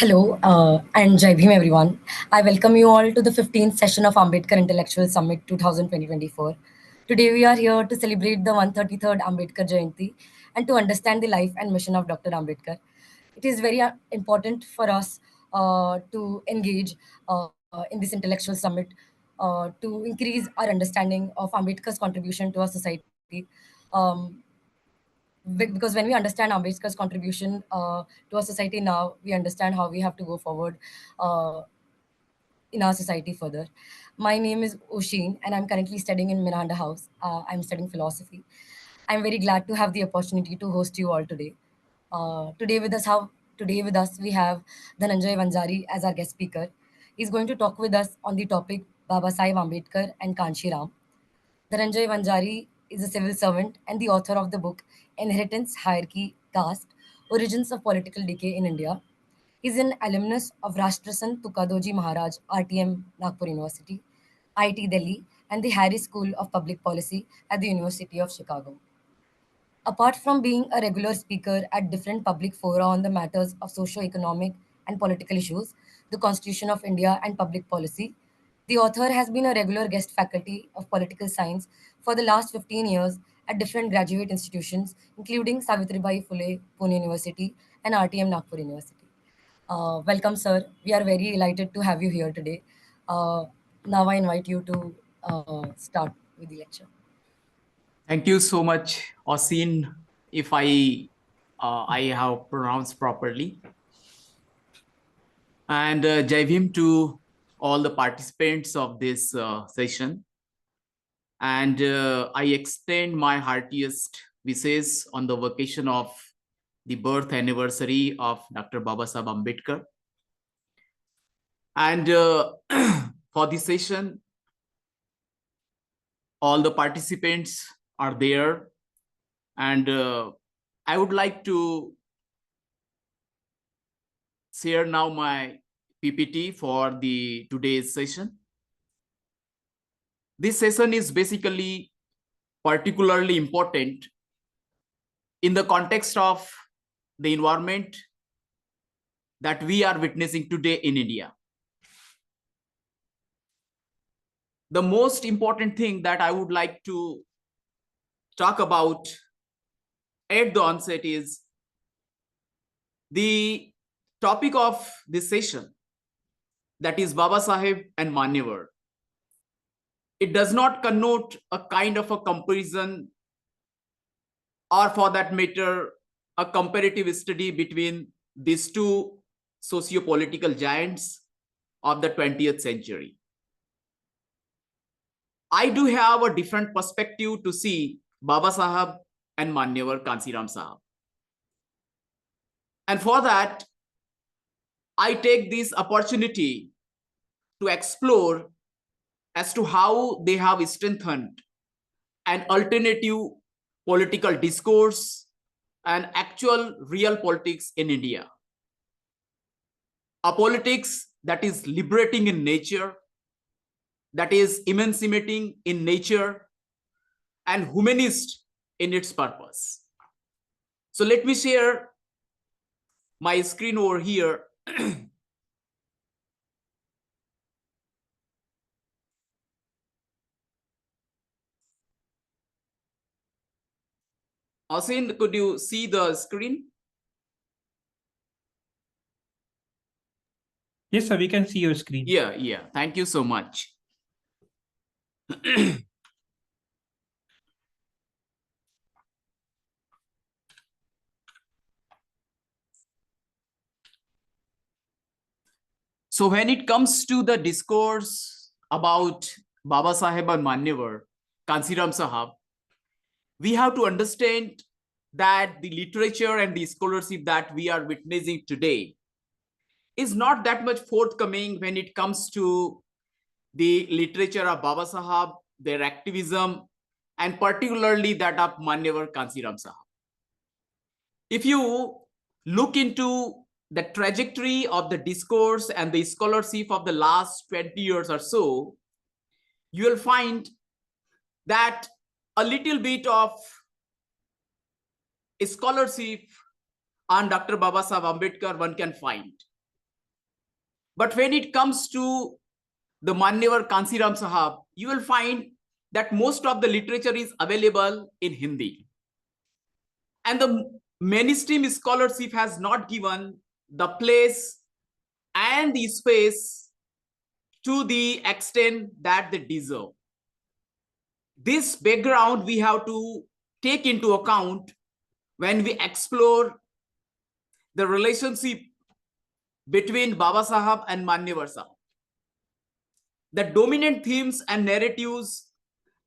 Hello and Jai Bhim everyone. I welcome you all to the 15th session of Ambedkar Intellectual Summit 2024. Today we are here to celebrate the 133rd Ambedkar Jayanti and to understand the life and mission of Dr. Ambedkar. It is very important for us to engage in this intellectual summit to increase our understanding of Ambedkar's contribution to our society. Um, because when we understand Ambedkar's contribution to our society now, we understand how we have to go forward uh, in our society further. My name is Oshin, and I'm currently studying in Miranda House. I'm studying philosophy. I'm very glad to have the opportunity to host you all today. Today with us we have Dhananjay Wanjari as our guest speaker. He's going to talk with us on the topic Babasaheb Ambedkar and Kanshiram. Dhananjay Wanjari is a civil servant and the author of the book Inheritance, Hierarchy, Caste, Origins of Political Decay in India. He's an alumnus of Rashtrasan Tukadoji Maharaj, RTM, Nagpur University, IIT Delhi, and the Harris School of Public Policy at the University of Chicago. Apart from being a regular speaker at different public fora on the matters of socio-economic and political issues, the Constitution of India and public policy, the author has been a regular guest faculty of political science for the last 15 years at different graduate institutions, including Savitribai Phule, Pune University, and RTM Nagpur University. Welcome, sir. We are very delighted to have you here today. Now I invite you to start with the lecture. Thank you so much, Osin, if I have pronounced properly. And Jai Bhim to all the participants of this session. And I extend my heartiest wishes on the occasion of the birth anniversary of Dr. Babasaheb Ambedkar. And for this session, all the participants are there. And I would like to share now my PPT for the today's session. This session is basically particularly important in the context of the environment that we are witnessing today in India. The most important thing that I would like to talk about at the onset is the topic of this session, that is Babasaheb and Manyavar. It does not connote a kind of a comparison, or for that matter, a comparative study between these two socio-political giants of the 20th century. I do have a different perspective to see Babasaheb and Manyavar Kanshiram Sahab. And for that, I take this opportunity to explore as to how they have strengthened an alternative political discourse and actual real politics in India. A politics that is liberating in nature, that is emancipating in nature, and humanist in its purpose. So let me share my screen over here. Osin, could you see the screen? Yes, sir, we can see your screen. Yeah. Thank you so much. So when it comes to the discourse about Babasaheb and Manyavar, Kanshiram Sahab, we have to understand that the literature and the scholarship that we are witnessing today is not that much forthcoming when it comes to the literature of Babasaheb, their activism, and particularly that of Manyavar Kanshiram Sahab. If you look into the trajectory of the discourse and the scholarship of the last 20 years or so, you will find that a little bit of scholarship on Dr. Babasaheb Ambedkar one can find. But when it comes to the Manyavar Kanshiram Sahab, you will find that most of the literature is available in Hindi. And the mainstream scholarship has not given the place and the space to the extent that they deserve. This background we have to take into account when we explore the relationship between Babasaheb and Manyavar Sahab. The dominant themes and narratives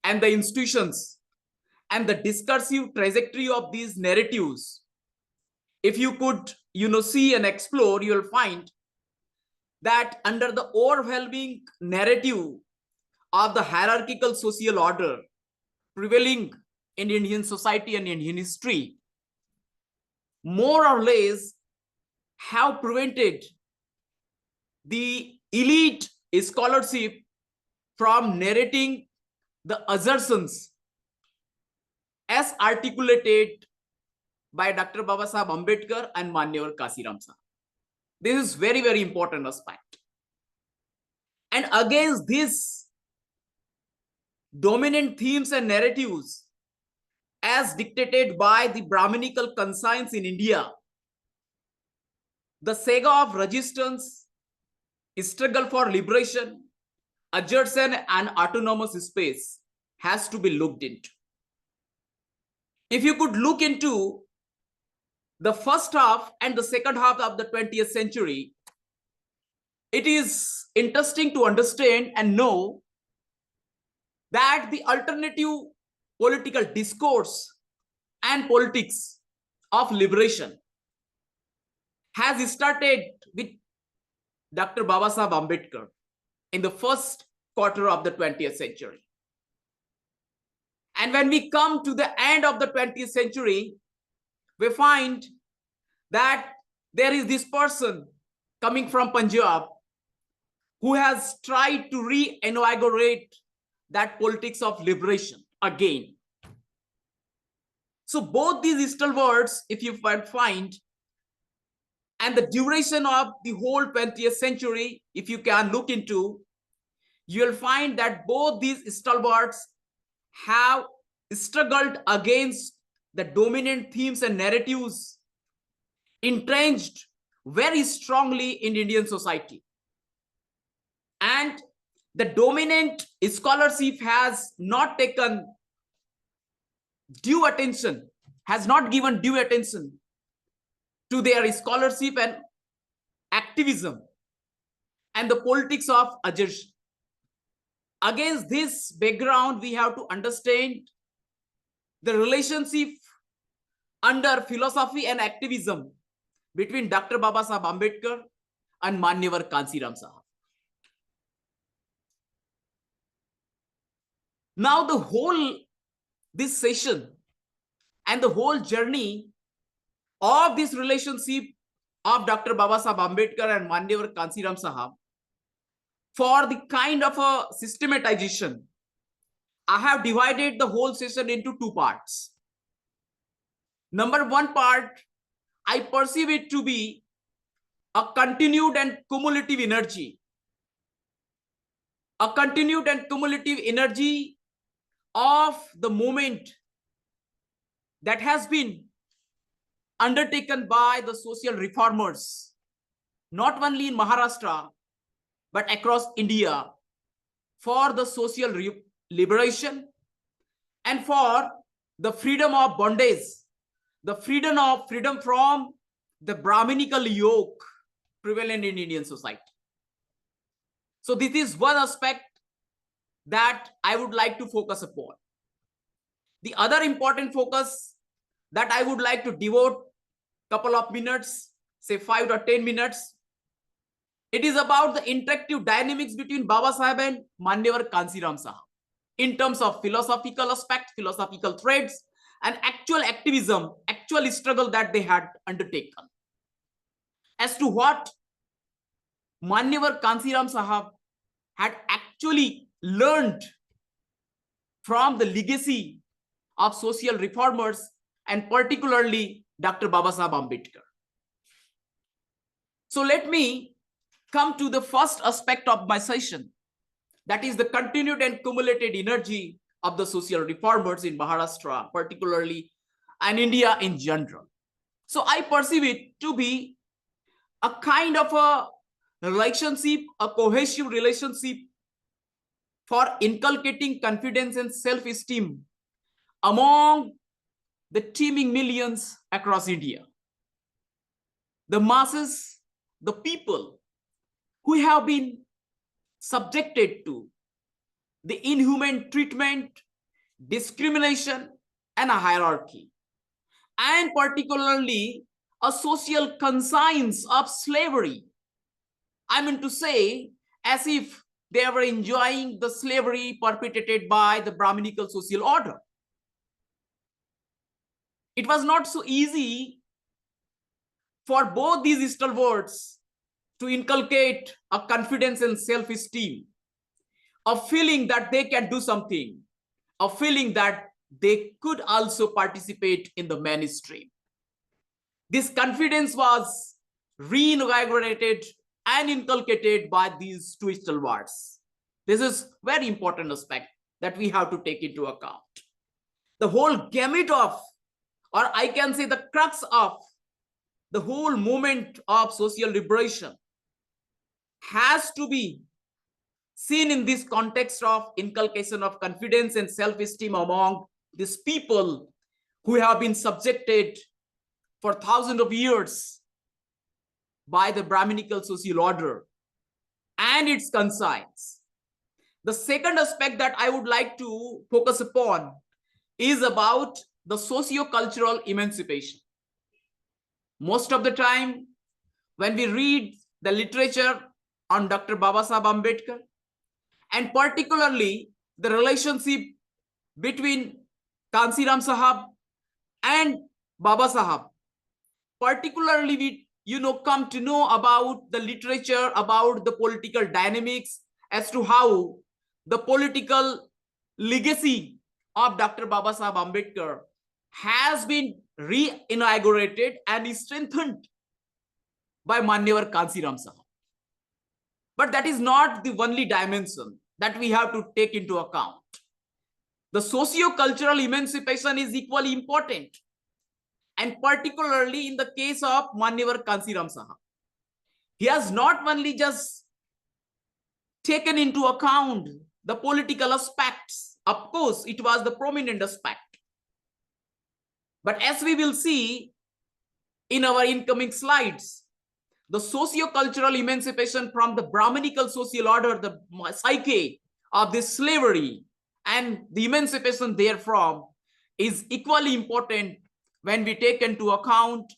and the institutions and the discursive trajectory of these narratives, if you could see and explore, you will find that under the overwhelming narrative of the hierarchical social order prevailing in Indian society and Indian history, more or less have prevented the elite scholarship from narrating the assertions as articulated by Dr. Babasaheb Ambedkar and Manyavar Kanshiram Sahab. This is very, very important aspect. And against these dominant themes and narratives as dictated by the Brahminical conscience in India, the saga of resistance, struggle for liberation, adjacent and autonomous space has to be looked into. If you could look into the first half and the second half of the 20th century, it is interesting to understand and know that the alternative political discourse and politics of liberation has started with Dr. Babasaheb Ambedkar in the first quarter of the 20th century. And when we come to the end of the 20th century, we find that there is this person coming from Punjab who has tried to reinvigorate that politics of liberation again. So both these stalwarts, if you find, and the duration of the whole 20th century, if you can look into, you'll find that both these stalwarts have struggled against the dominant themes and narratives entrenched very strongly in Indian society. And the dominant scholarship has not taken due attention, has not given due attention to their scholarship and activism and the politics of aggression. Against this background, we have to understand the relationship under philosophy and activism between Dr. Babasaheb Ambedkar and Manyavar Kanshiram Sahab. Now this session and the whole journey of this relationship of Dr. Babasaheb Ambedkar and Manyavar Kanshiram Sahab, for the kind of a systematization, I have divided the whole session into two parts. Number one part, I perceive it to be a continued and cumulative energy. A continued and cumulative energy of the movement that has been undertaken by the social reformers, not only in Maharashtra, but across India, for the social liberation and for the freedom of bondage, the freedom from the Brahminical yoke prevalent in Indian society. So this is one aspect that I would like to focus upon. The other important focus that I would like to devote a couple of minutes, say 5 or 10 minutes, it is about the interactive dynamics between Babasaheb and Manyavar Kanshiram Sahab in terms of philosophical aspect, philosophical threads, and actual activism, actual struggle that they had undertaken. As to what Manyavar Kanshiram Sahab had actually learned from the legacy of social reformers and particularly Dr. Babasaheb Ambedkar. So let me come to the first aspect of my session, that is the continued and cumulated energy of the social reformers in Maharashtra, particularly, and India in general. So I perceive it to be a kind of a relationship, a cohesive relationship for inculcating confidence and self-esteem among the teeming millions across India. The masses, the people who have been subjected to the inhuman treatment, discrimination, and a hierarchy, and particularly a social conscience of slavery. I mean to say, as if they were enjoying the slavery perpetrated by the Brahminical social order. It was not so easy for both these stalwarts to inculcate a confidence and self-esteem, a feeling that they can do something, a feeling that they could also participate in the mainstream. This confidence was reinvigorated and inculcated by these two stalwarts. This is very important aspect that we have to take into account. The whole gamut of, or I can say the crux of, the whole movement of social liberation has to be seen in this context of inculcation of confidence and self-esteem among these people who have been subjected for thousands of years by the Brahminical social order and its conscience. The second aspect that I would like to focus upon is about the socio-cultural emancipation. Most of the time, when we read the literature on Dr. Babasaheb Ambedkar, and particularly the relationship between Kanshiram Sahab and Babasaheb, particularly we come to know about the literature, about the political dynamics, as to how the political legacy of Dr. Babasaheb Ambedkar has been re-inaugurated and strengthened by Manyavar Kanshiram Sahab. But that is not the only dimension that we have to take into account. The socio-cultural emancipation is equally important, and particularly in the case of Manyavar Kanshiram Sahab. He has not only just taken into account the political aspects. Of course, it was the prominent aspect. But as we will see in our incoming slides, the socio-cultural emancipation from the Brahminical social order, the psyche of this slavery, and the emancipation therefrom is equally important when we take into account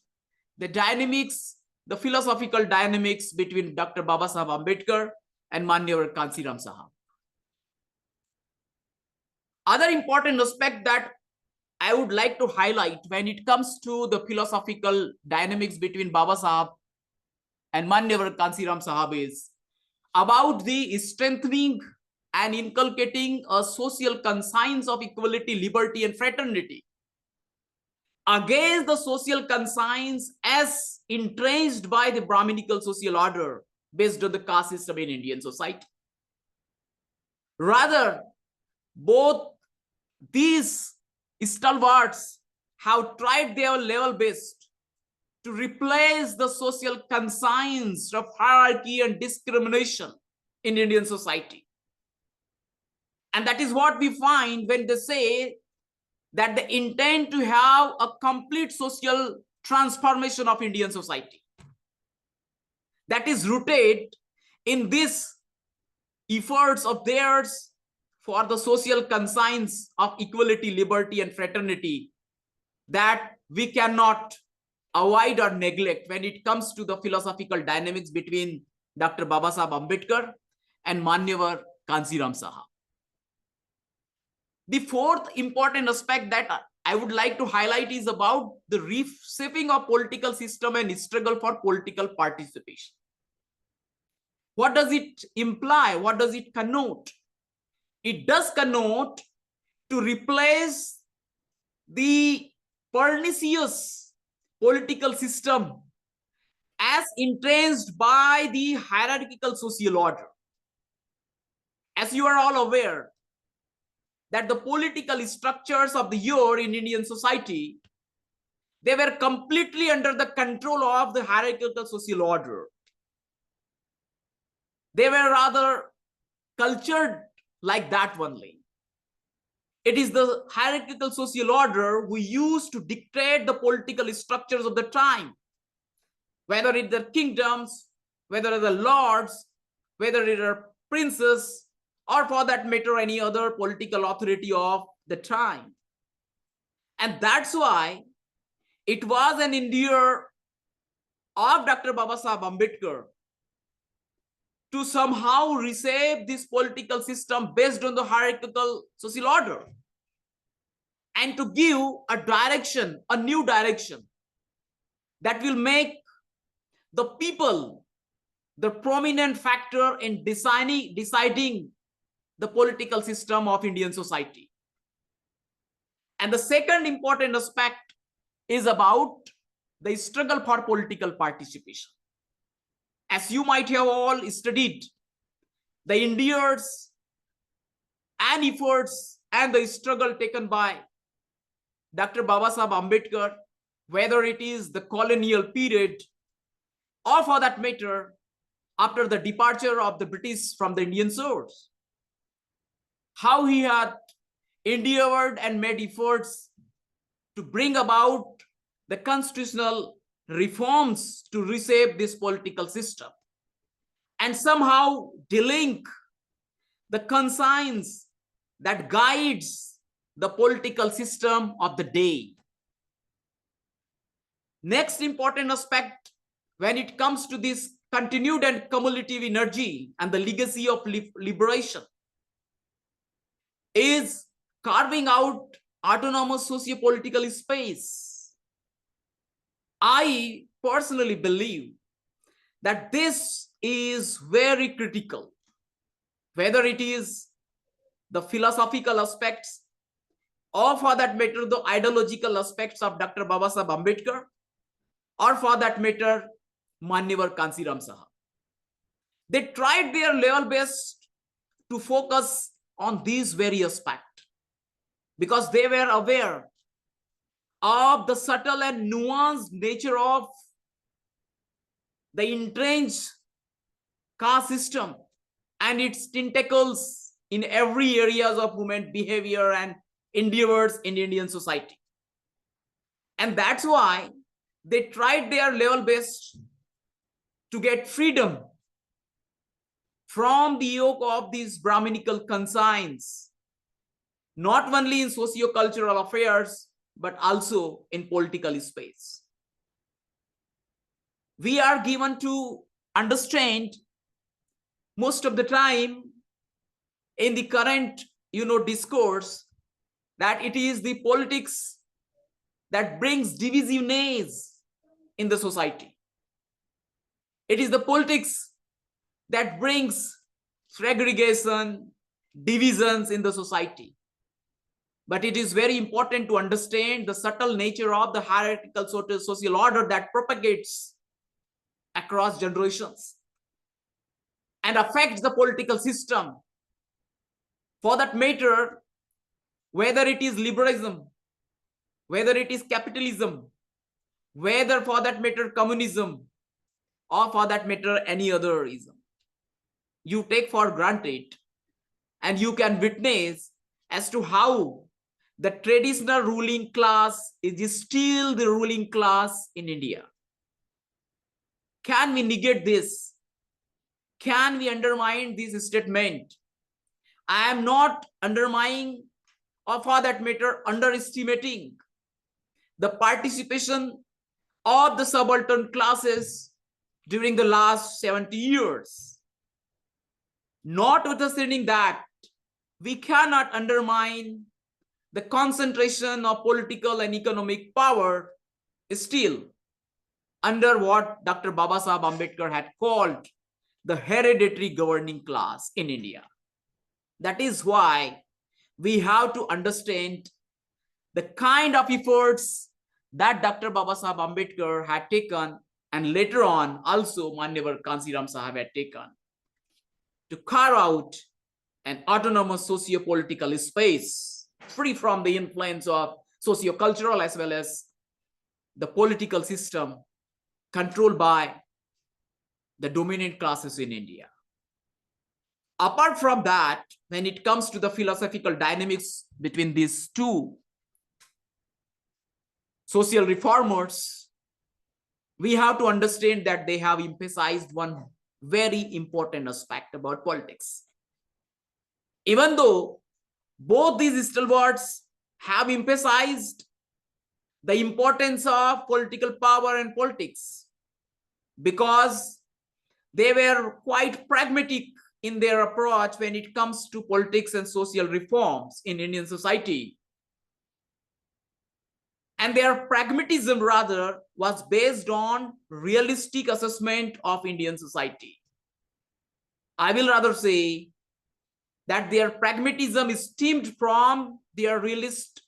the dynamics, the philosophical dynamics between Dr. Babasaheb Ambedkar and Manyavar Kanshiram Sahab. Other important aspect that I would like to highlight when it comes to the philosophical dynamics between Babasaheb and Manyavar Kanshiram Sahab is about the strengthening and inculcating a social conscience of equality, liberty, and fraternity against the social conscience as entrenched by the Brahminical social order based on the caste system in Indian society. Rather, both these stalwarts have tried their level best to replace the social conscience of hierarchy and discrimination in Indian society. And that is what we find when they say that they intend to have a complete social transformation of Indian society that is rooted in these efforts of theirs for the social conscience of equality, liberty, and fraternity that we cannot avoid or neglect when it comes to the philosophical dynamics between Dr. Babasaheb Ambedkar and Manyavar Kanshiram Sahab. The fourth important aspect that I would like to highlight is about the reshaping of political system and struggle for political participation. What does it imply? What does it connote? It does connote to replace the pernicious political system as entrenched by the hierarchical social order. As you are all aware, that the political structures of the year in Indian society, they were completely under the control of the hierarchical social order. They were rather cultured like that only. It is the hierarchical social order we use to dictate the political structures of the time, whether it's the kingdoms, whether it's the lords, whether it are princes, or for that matter, any other political authority of the time. And that's why it was an endeavor of Dr. Babasaheb Ambedkar to somehow reshape this political system based on the hierarchical social order, and to give a direction, a new direction that will make the people the prominent factor in deciding the political system of Indian society. And the second important aspect is about the struggle for political participation. As you might have all studied, the endeavors and efforts and the struggle taken by Dr. Babasaheb Ambedkar, whether it is the colonial period or for that matter, after the departure of the British from the Indian shores, how he had endeavored and made efforts to bring about the constitutional reforms to reshape this political system and somehow delink the conscience that guides the political system of the day. Next important aspect when it comes to this continued and cumulative energy and the legacy of liberation is carving out autonomous socio-political space. I personally believe that this is very critical, whether it is the philosophical aspects or for that matter the ideological aspects of Dr. Babasaheb Ambedkar, or for that matter Manyavar Kanshiram Sahab. They tried their level best to focus on these very aspects because they were aware of the subtle and nuanced nature of the entrenched caste system and its tentacles in every areas of human behavior and endeavors in Indian society. And that's why they tried their level best to get freedom from the yoke of these Brahminical conscience, not only in socio-cultural affairs, but also in political space. We are given to understand most of the time in the current, discourse that it is the politics that brings divisiveness in the society. It is the politics that brings segregation, divisions in the society. But it is very important to understand the subtle nature of the hierarchical social order that propagates across generations and affects the political system. For that matter, whether it is liberalism, whether it is capitalism, whether for that matter communism, or for that matter any other ism, you take for granted and you can witness as to how the traditional ruling class is still the ruling class in India. Can we negate this? Can we undermine this statement? I am not undermining or for that matter underestimating the participation of the subaltern classes during the last 70 years. Notwithstanding that, we cannot undermine the concentration of political and economic power still under what Dr. Babasaheb Ambedkar had called the hereditary governing class in India. That is why we have to understand the kind of efforts that Dr. Babasaheb Ambedkar had taken and later on also Manyavar Kanshiram Sahab had taken to carve out an autonomous socio-political space free from the influence of socio-cultural as well as the political system controlled by the dominant classes in India. Apart from that, when it comes to the philosophical dynamics between these two social reformers, we have to understand that they have emphasized one very important aspect about politics. Even though both these stalwarts have emphasized the importance of political power and politics, because they were quite pragmatic in their approach when it comes to politics and social reforms in Indian society. And their pragmatism rather was based on realistic assessment of Indian society. I will rather say that their pragmatism is stemmed from their realist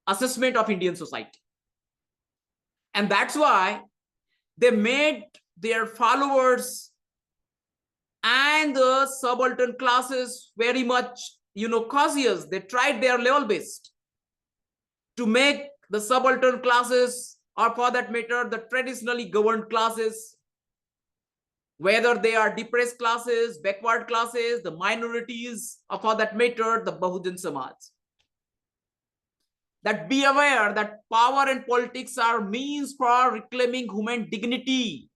assessment of Indian society. And that's why they made their followers and the subaltern classes very much, cautious. They tried their level best to make the subaltern classes, or for that matter, the traditionally governed classes, whether they are depressed classes, backward classes, the minorities, or for that matter, the Bahujan Samaj, that be aware that power and politics are means for reclaiming human dignity.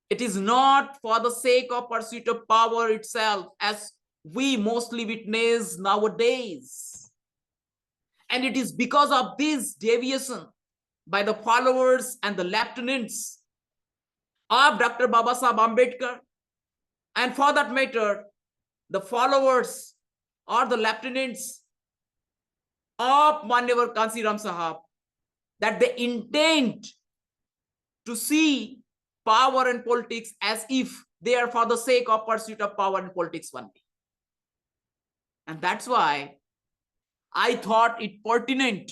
It is not for the sake of pursuit of power itself, as we mostly witness nowadays. And it is because of this deviation by the followers and the lieutenants of Dr. Babasaheb Ambedkar, and for that matter, the followers or the lieutenants of Manyavar Kanshiram Sahab, that they intend to see power and politics as if they are for the sake of pursuit of power and politics only. And that's why I thought it pertinent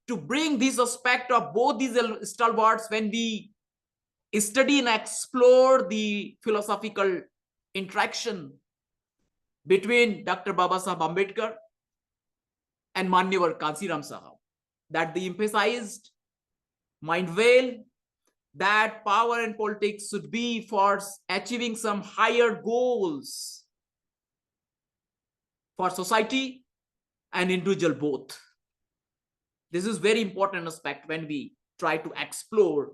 to bring this aspect of both these stalwarts when we study and explore the philosophical interaction between Dr. Babasaheb Ambedkar and Manyavar Kanshiram Sahab, that they emphasized mind well that power and politics should be for achieving some higher goals for society and individual both. This is very important aspect when we try to explore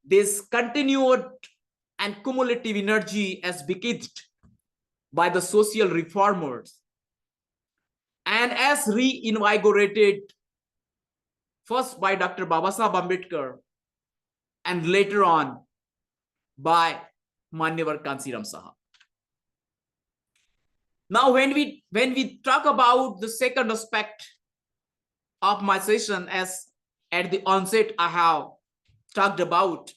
this continued and cumulative energy as bequeathed by the social reformers and as reinvigorated first by Dr. Babasaheb Ambedkar and later on by Manyavar Kanshiram Sahab. Now, when we talk about the second aspect of my session, as at the onset I have talked about,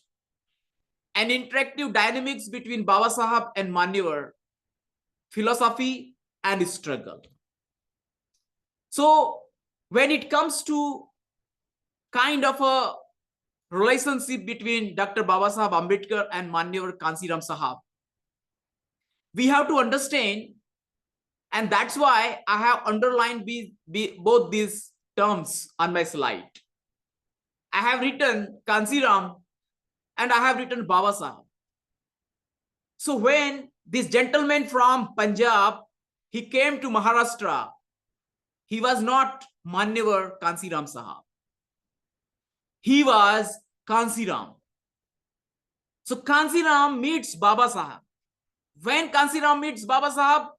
an interactive dynamics between Babasaheb and Manyavar, philosophy and struggle. So when it comes to kind of a relationship between Dr. Babasaheb Ambedkar and Manyavar Kanshiram Sahab, we have to understand, and that's why I have underlined both these terms on my slide. I have written Kanshiram and I have written Babasaheb. So when this gentleman from Punjab, he came to Maharashtra, he was not Manyavar Kanshiram Sahab. He was Kanshiram. So Kanshiram meets Babasaheb. When Kanshiram meets Babasaheb,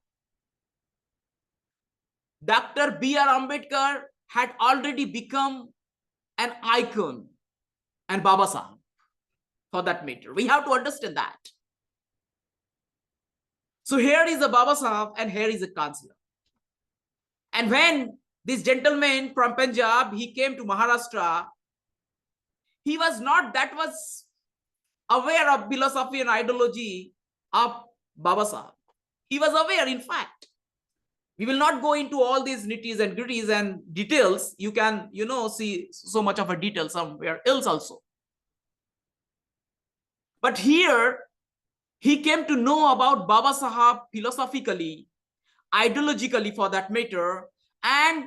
Dr. B.R. Ambedkar had already become an icon, and Babasaheb, for that matter. We have to understand that. So here is a Babasaheb and here is a Kanshiram. And when this gentleman from Punjab, he came to Maharashtra, he was not that much aware of philosophy and ideology of Babasaheb. He was aware, in fact. We will not go into all these nitties and gritties and details. You can, see so much of a detail somewhere else also. But here, he came to know about Babasaheb philosophically, ideologically for that matter, and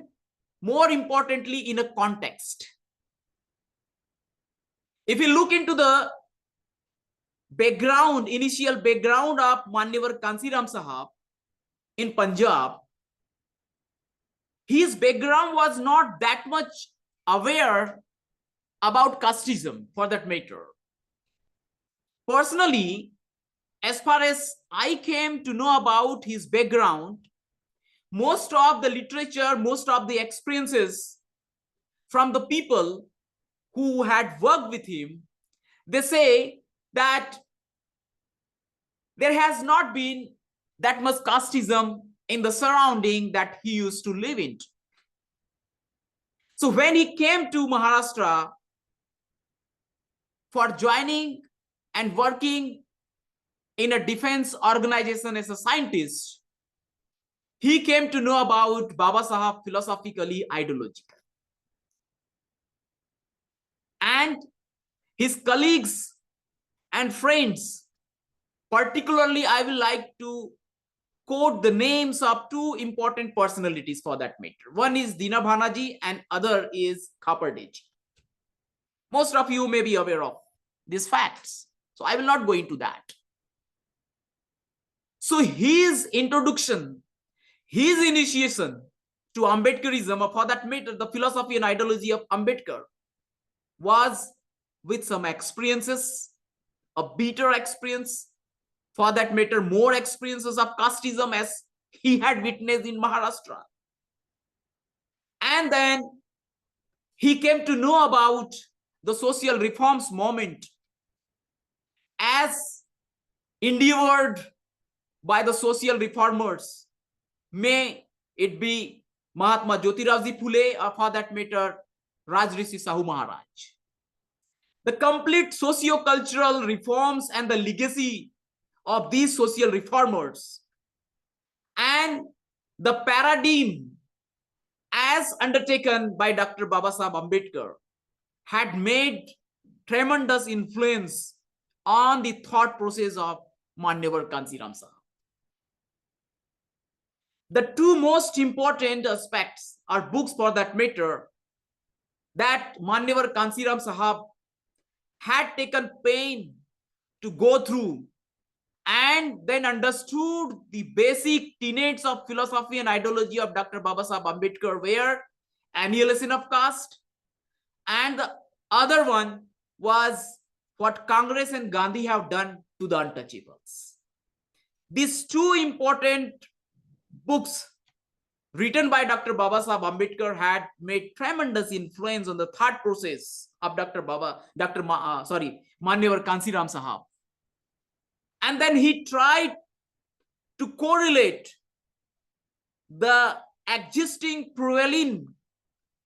more importantly, in a context. If you look into the background, initial background of Manyavar Kanshiram Sahab in Punjab, his background was not that much aware about casteism for that matter. Personally, as far as I came to know about his background, most of the literature, most of the experiences from the people who had worked with him, they say that there has not been that much casteism in the surrounding that he used to live in. So when he came to Maharashtra for joining and working in a defense organization as a scientist, he came to know about Babasaheb philosophically, ideologically. And his colleagues and friends, particularly I will like to quote the names of two important personalities for that matter. One is Dina Bhanaji and other is Khapardeji. Most of you may be aware of these facts, so I will not go into that. So his introduction, his initiation to Ambedkarism, or for that matter, the philosophy and ideology of Ambedkar, was with some experiences, a bitter experience, for that matter, more experiences of casteism as he had witnessed in Maharashtra. And then he came to know about the social reforms movement as endeavored by the social reformers. May it be Mahatma Jyotiravji Phule, or for that matter, Rajrishi Sahu Maharaj. The complete socio-cultural reforms and the legacy of these social reformers and the paradigm as undertaken by Dr. Babasaheb Ambedkar had made tremendous influence on the thought process of Manyavar Kanshiram Sahab. The two most important aspects or books for that matter that Manyavar Kanshiram Sahab had taken pain to go through and then understood the basic tenets of philosophy and ideology of Dr. Babasaheb Ambedkar were Annihilation of Caste, and the other one was what Congress and Gandhi have done to the untouchables. These two important books written by Dr. Babasaheb Ambedkar had made tremendous influence on the thought process of Manyavar Kanshiram Sahab. And then he tried to correlate the existing prevailing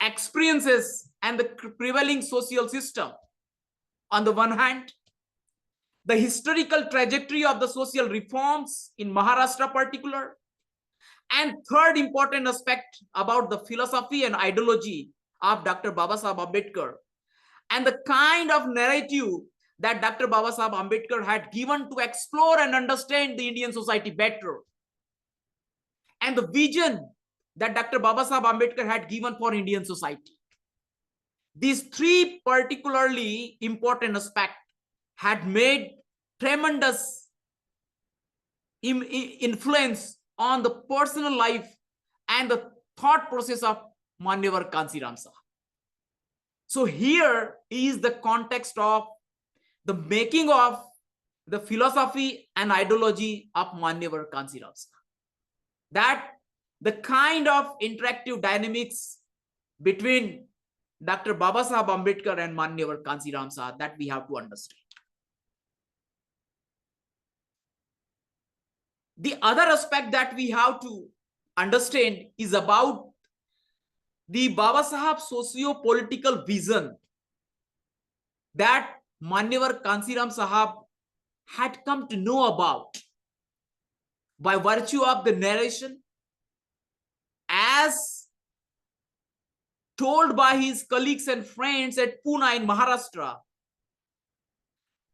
experiences and the prevailing social system. On the one hand, the historical trajectory of the social reforms in Maharashtra particular, and third important aspect about the philosophy and ideology of Dr. Babasaheb Ambedkar and the kind of narrative that Dr. Babasaheb Ambedkar had given to explore and understand the Indian society better, and the vision that Dr. Babasaheb Ambedkar had given for Indian society. These three particularly important aspects had made tremendous influence on the personal life and the thought process of Manyavar Kanshiram Sahab. So here is the context of the making of the philosophy and ideology of Manyavar Kanshiram Sahab. That the kind of interactive dynamics between Dr. Babasaheb Ambedkar and Manyavar Kanshiram Sahab that we have to understand. The other aspect that we have to understand is about the Babasaheb socio-political vision that Manyavar Kanshiram Sahab had come to know about by virtue of the narration as told by his colleagues and friends at Pune in Maharashtra,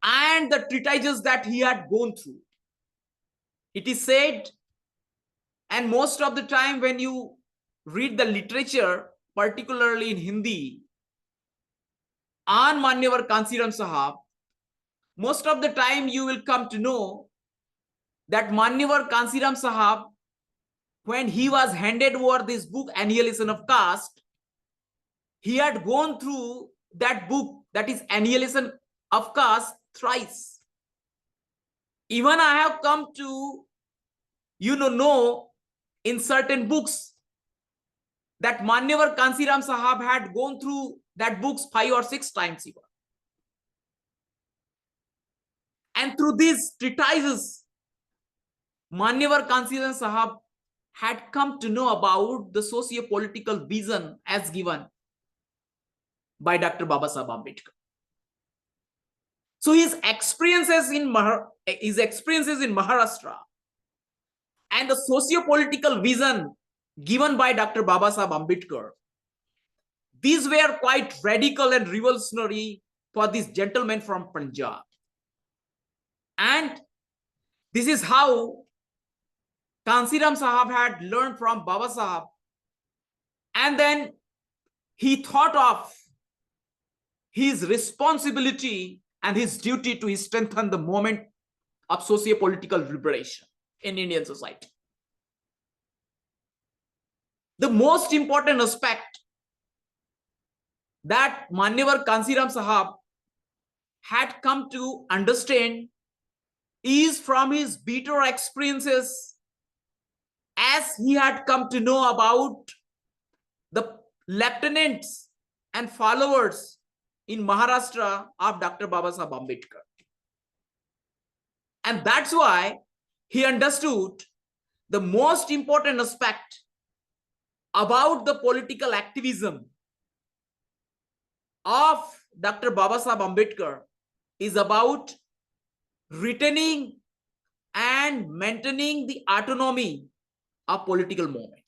and the treatises that he had gone through. It is said, and most of the time when you read the literature, particularly in Hindi, on Manyavar Kanshiram Sahab, most of the time you will come to know that Manyavar Kanshiram Sahab, when he was handed over this book, Annihilation of Caste, he had gone through that book, that is Annihilation of Caste, thrice. Even I have come to, know in certain books that Manyavar Kanshiram Sahab had gone through that books 5 or 6 times even. And through these treatises, Manyavar Kanshiram Sahab had come to know about the socio-political vision as given by Dr. Babasaheb Ambedkar. So his experiences in Maharashtra and the socio-political vision given by Dr. Babasaheb Ambedkar, these were quite radical and revolutionary for this gentleman from Punjab. And this is how Kanshiram Sahab had learned from Babasaheb, and then he thought of his responsibility and his duty to strengthen the movement of socio-political liberation in Indian society. The most important aspect that Manyavar Kanshiram Sahab had come to understand is from his bitter experiences, as he had come to know about the lieutenants and followers in Maharashtra of Dr. Babasaheb Ambedkar. And that's why he understood the most important aspect about the political activism of Dr. Babasaheb Ambedkar is about retaining and maintaining the autonomy of political movement.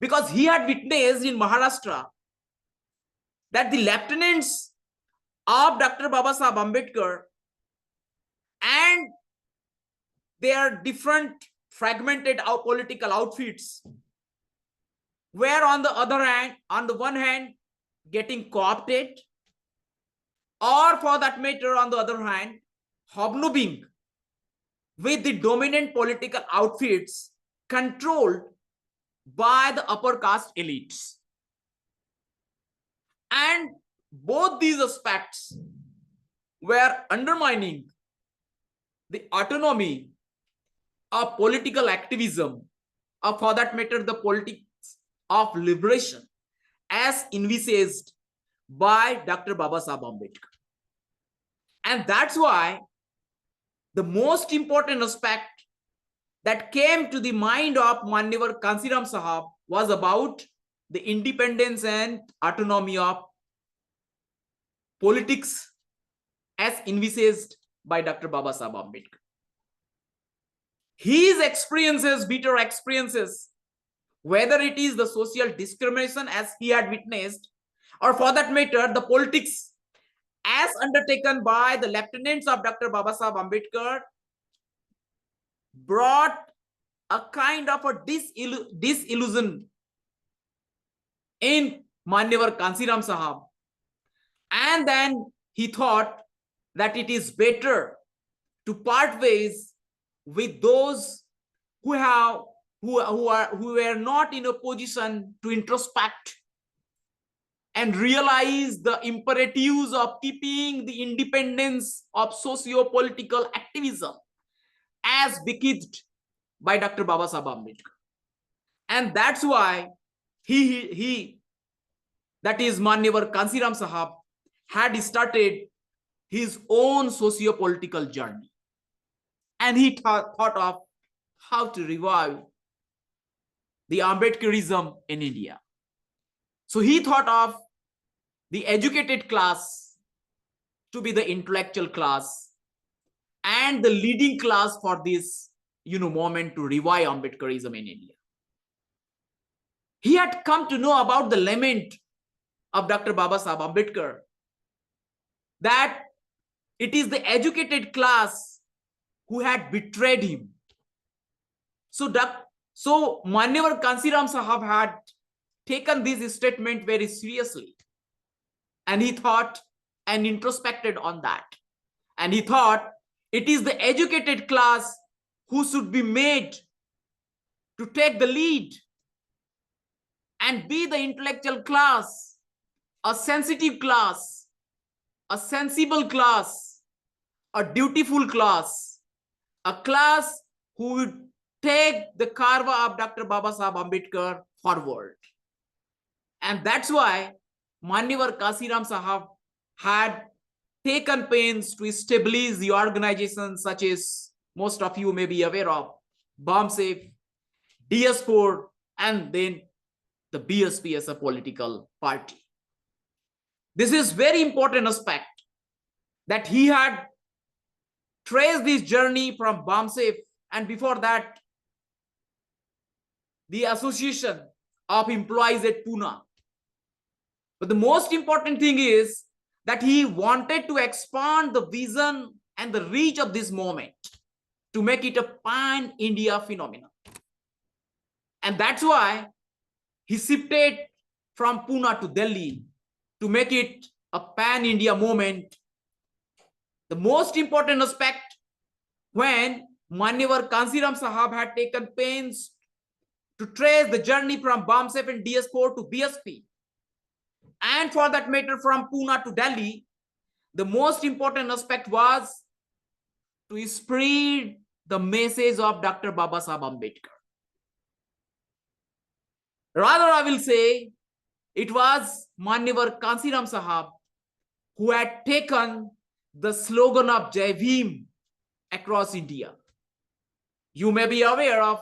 Because he had witnessed in Maharashtra that the lieutenants of Dr. Babasaheb Ambedkar and their different fragmented political outfits were on the one hand, getting co-opted, or for that matter, on the other hand, hobnobbing with the dominant political outfits controlled by the upper caste elites. And both these aspects were undermining the autonomy of political activism, or for that matter, the politics of liberation as envisaged by Dr. Babasaheb Ambedkar. And that's why the most important aspect that came to the mind of Manyavar Kanshiram Sahab was about the independence and autonomy of politics as envisaged by Dr. Babasaheb Ambedkar. His experiences, bitter experiences, whether it is the social discrimination as he had witnessed, or for that matter, the politics as undertaken by the lieutenants of Dr. Babasaheb Ambedkar, brought a kind of a disillusion in Manyavar Kanshiram Sahab. And then he thought that it is better to part ways with those who were not in a position to introspect and realize the imperatives of keeping the independence of socio-political activism as bequeathed by Dr. Babasaheb Ambedkar. And that's why that is Manyavar Kanshiram Sahab, had started his own socio-political journey. And he thought of how to revive the Ambedkarism in India. So he thought of the educated class to be the intellectual class and the leading class for this movement to revive Ambedkarism in India. He had come to know about the lament of Dr. Babasaheb Ambedkar, that it is the educated class who had betrayed him. So Manyavar Kanshiram Sahab had taken this statement very seriously. And he thought and introspected on that. And he thought it is the educated class who should be made to take the lead and be the intellectual class, a sensitive class, a sensible class, a dutiful class, a class who would take the karwa of Dr. Babasaheb Ambedkar forward. And that's why Manyavar Kanshiram Sahab had taken pains to establish the organizations such as most of you may be aware of, Babasaheb, Discourse, and then the BSP as a political party. This is very important aspect that he had traced this journey from Babasaheb, and before that, the Association of Employees at Pune. But the most important thing is that he wanted to expand the vision and the reach of this movement to make it a pan-India phenomenon. And that's why he shifted from Pune to Delhi to make it a pan-India movement. The most important aspect, when Manyavar Kanshiram Sahab had taken pains to trace the journey from Babasaheb and DS4 to BSP, and for that matter from Pune to Delhi, the most important aspect was to spread the message of Dr. Babasaheb Ambedkar. Rather, I will say it was Manyavar Kanshiram Sahab who had taken the slogan of Jai Bhim across India. You may be aware of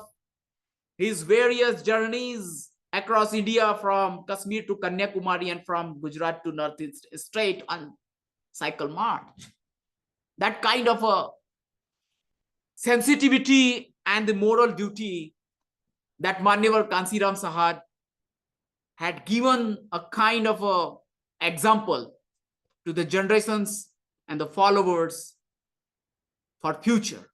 his various journeys across India, from Kashmir to Kanyakumari and from Gujarat to Northeast straight on cycle march. That kind of a sensitivity and the moral duty that Manyavar Kanshiram Sahab had given a kind of a example to the generations and the followers for future.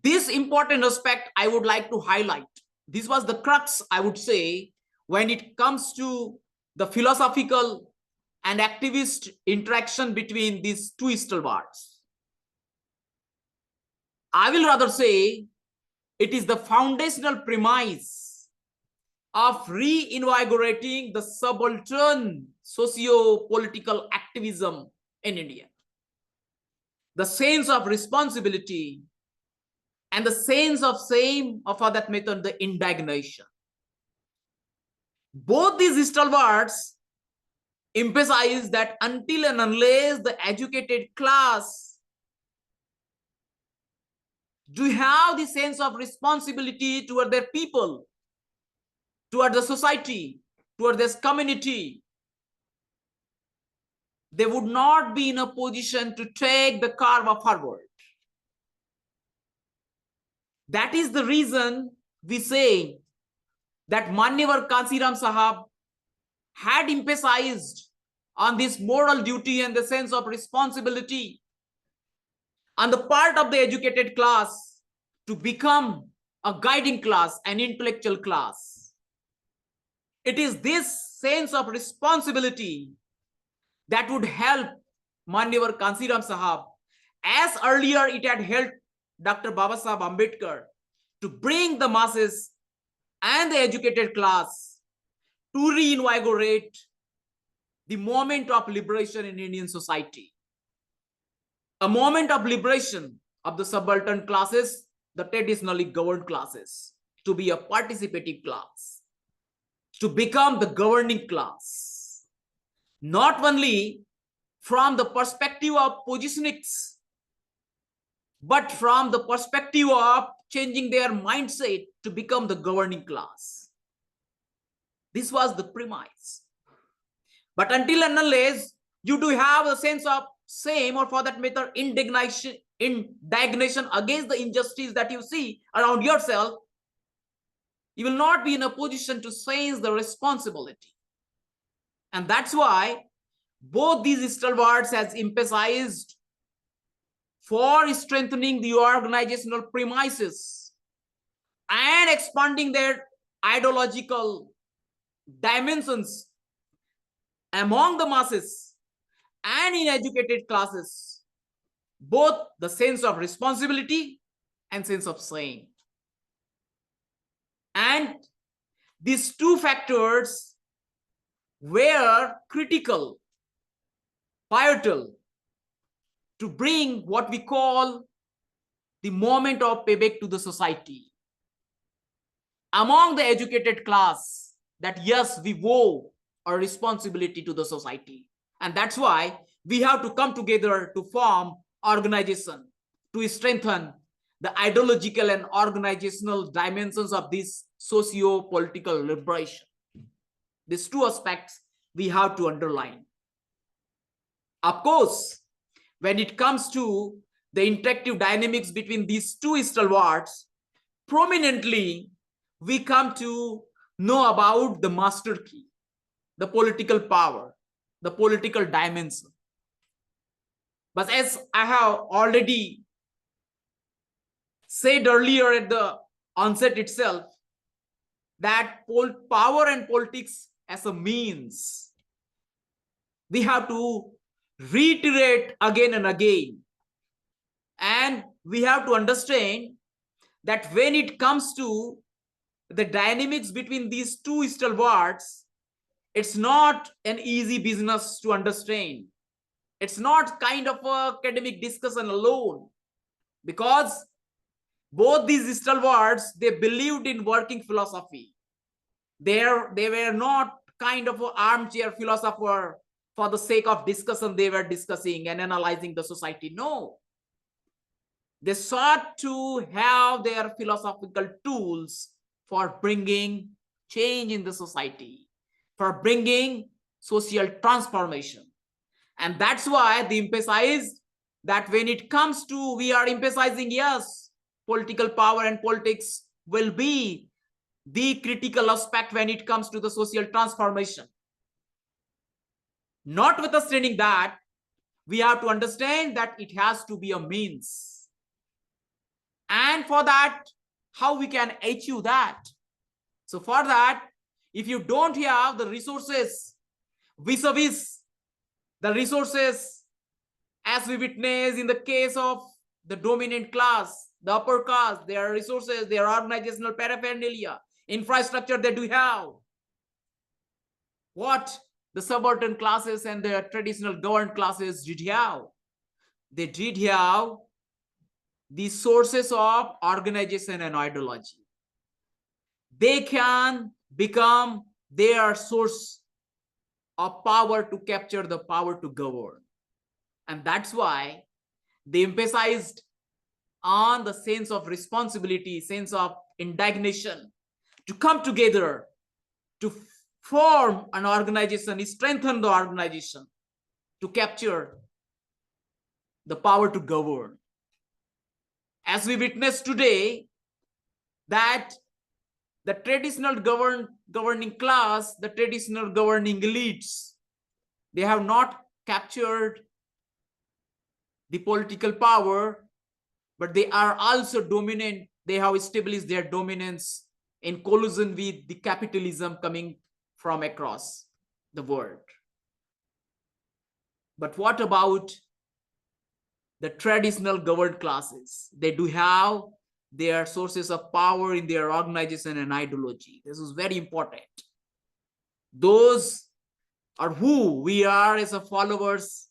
This important aspect I would like to highlight. This was the crux, I would say, when it comes to the philosophical and activist interaction between these two stalwarts. I will rather say it is the foundational premise of reinvigorating the subaltern socio-political activism in India. The sense of responsibility and the sense of shame, or for that matter, the indignation. Both these stalwarts emphasize that until and unless the educated class do have the sense of responsibility toward their people, toward the society, toward this community, they would not be in a position to take the karma forward. That is the reason we say that Manyavar Kanshiram Sahab had emphasized on this moral duty and the sense of responsibility on the part of the educated class to become a guiding class, an intellectual class. It is this sense of responsibility that would help Manyavar Kanshiram Sahab, as earlier it had helped Dr. Babasaheb Ambedkar, to bring the masses and the educated class to reinvigorate the moment of liberation in Indian society. A moment of liberation of the subaltern classes, the traditionally governed classes, to be a participative class, to become the governing class, not only from the perspective of positionings, but from the perspective of changing their mindset to become the governing class. This was the premise. But until and unless you do have a sense of shame, or for that matter, indignation against the injustice that you see around yourself, you will not be in a position to sense the responsibility. And that's why both these stalwarts has emphasized for strengthening the organizational premises and expanding their ideological dimensions among the masses and in educated classes, both the sense of responsibility and sense of saying. And these two factors were critical, pivotal to bring what we call the moment of payback to the society among the educated class, that yes, we owe our responsibility to the society. And that's why we have to come together to form organization to strengthen the ideological and organizational dimensions of this socio-political liberation. These two aspects we have to underline. Of course, when it comes to the interactive dynamics between these two stalwarts, prominently we come to know about the master key, the political power, the political dimension. But as I have already said earlier at the onset itself, that power and politics as a means, we have to reiterate again and again. And we have to understand that when it comes to the dynamics between these two stalwarts, it's not an easy business to understand. It's not kind of a academic discussion alone, because both these stalwarts, they believed in working philosophy. They were not kind of an armchair philosopher for the sake of discussion. They were discussing and analyzing the society. No, they sought to have their philosophical tools for bringing change in the society, for bringing social transformation. And that's why they emphasized that when it comes to, we are emphasizing, yes, political power and politics will be the critical aspect when it comes to the social transformation. Notwithstanding that, we have to understand that it has to be a means. And for that, how we can achieve that? So for that, if you don't have the resources vis-a-vis the resources, as we witness in the case of the dominant class, the upper caste, their resources, their organizational paraphernalia, infrastructure they do have, what the subaltern classes and the traditional governed classes did have. They did have the sources of organization and ideology. They can become their source of power to capture the power to govern. And that's why they emphasized on the sense of responsibility, sense of indignation, to come together to form an organization, strengthen the organization to capture the power to govern. As we witness today, that the traditional governing class, the traditional governing elites, they have not captured the political power, but they are also dominant. They have established their dominance in collusion with the capitalism coming from across the world. But what about the traditional governed classes? They do have their sources of power in their organization and ideology. This is very important. Those are who we are as a followers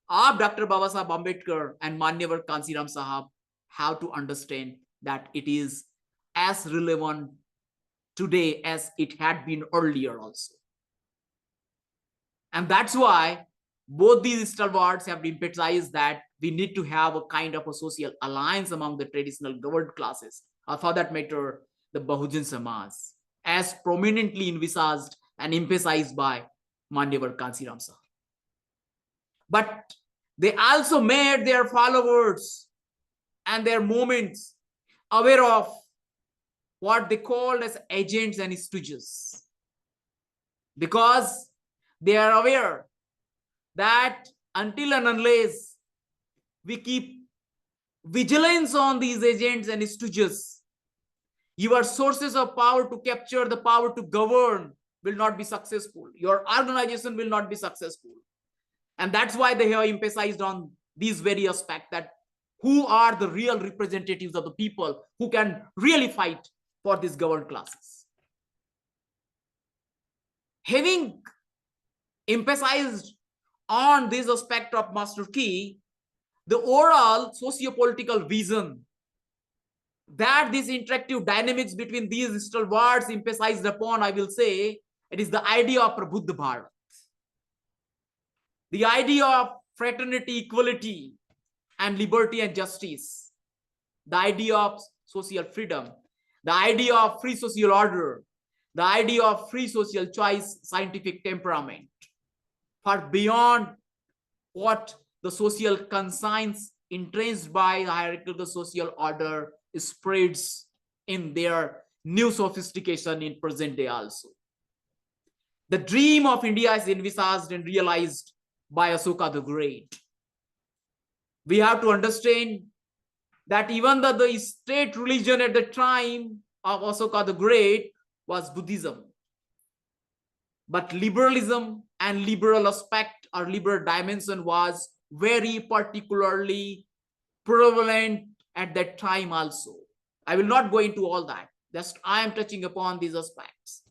of Dr. Babasaheb Ambedkar and Manyavar Kanshiram Sahab have to understand that it is as relevant today as it had been earlier also. And that's why both these stalwarts have emphasized that we need to have a kind of a social alliance among the traditional governed classes, or for that matter, the Bahujan Samaj, as prominently envisaged and emphasized by Manyavar Kanshiram Sahab. But they also made their followers and their movements aware of what they called as agents and stooges, because they are aware that until and unless we keep vigilance on these agents and stooges, your sources of power to capture, the power to govern will not be successful. Your organization will not be successful. And that's why they have emphasized on these very aspects, that who are the real representatives of the people who can really fight for these governed classes. Having emphasized on this aspect of master key, the overall socio-political vision that this interactive dynamics between these stalwarts emphasized upon, I will say, it is the idea of Prabuddha Bharat. The idea of fraternity, equality, and liberty and justice. The idea of social freedom. The idea of free social order. The idea of free social choice, scientific temperament. Far beyond what the social conscience entrenched by the hierarchical social order spreads in their new sophistication in present day also. The dream of India is envisaged and realized by Ashoka the Great. We have to understand that even the state religion at the time of Ashoka the Great was Buddhism. But liberalism and liberal aspect or liberal dimension was very particularly prevalent at that time also. I will not go into all that. Just I am touching upon these aspects.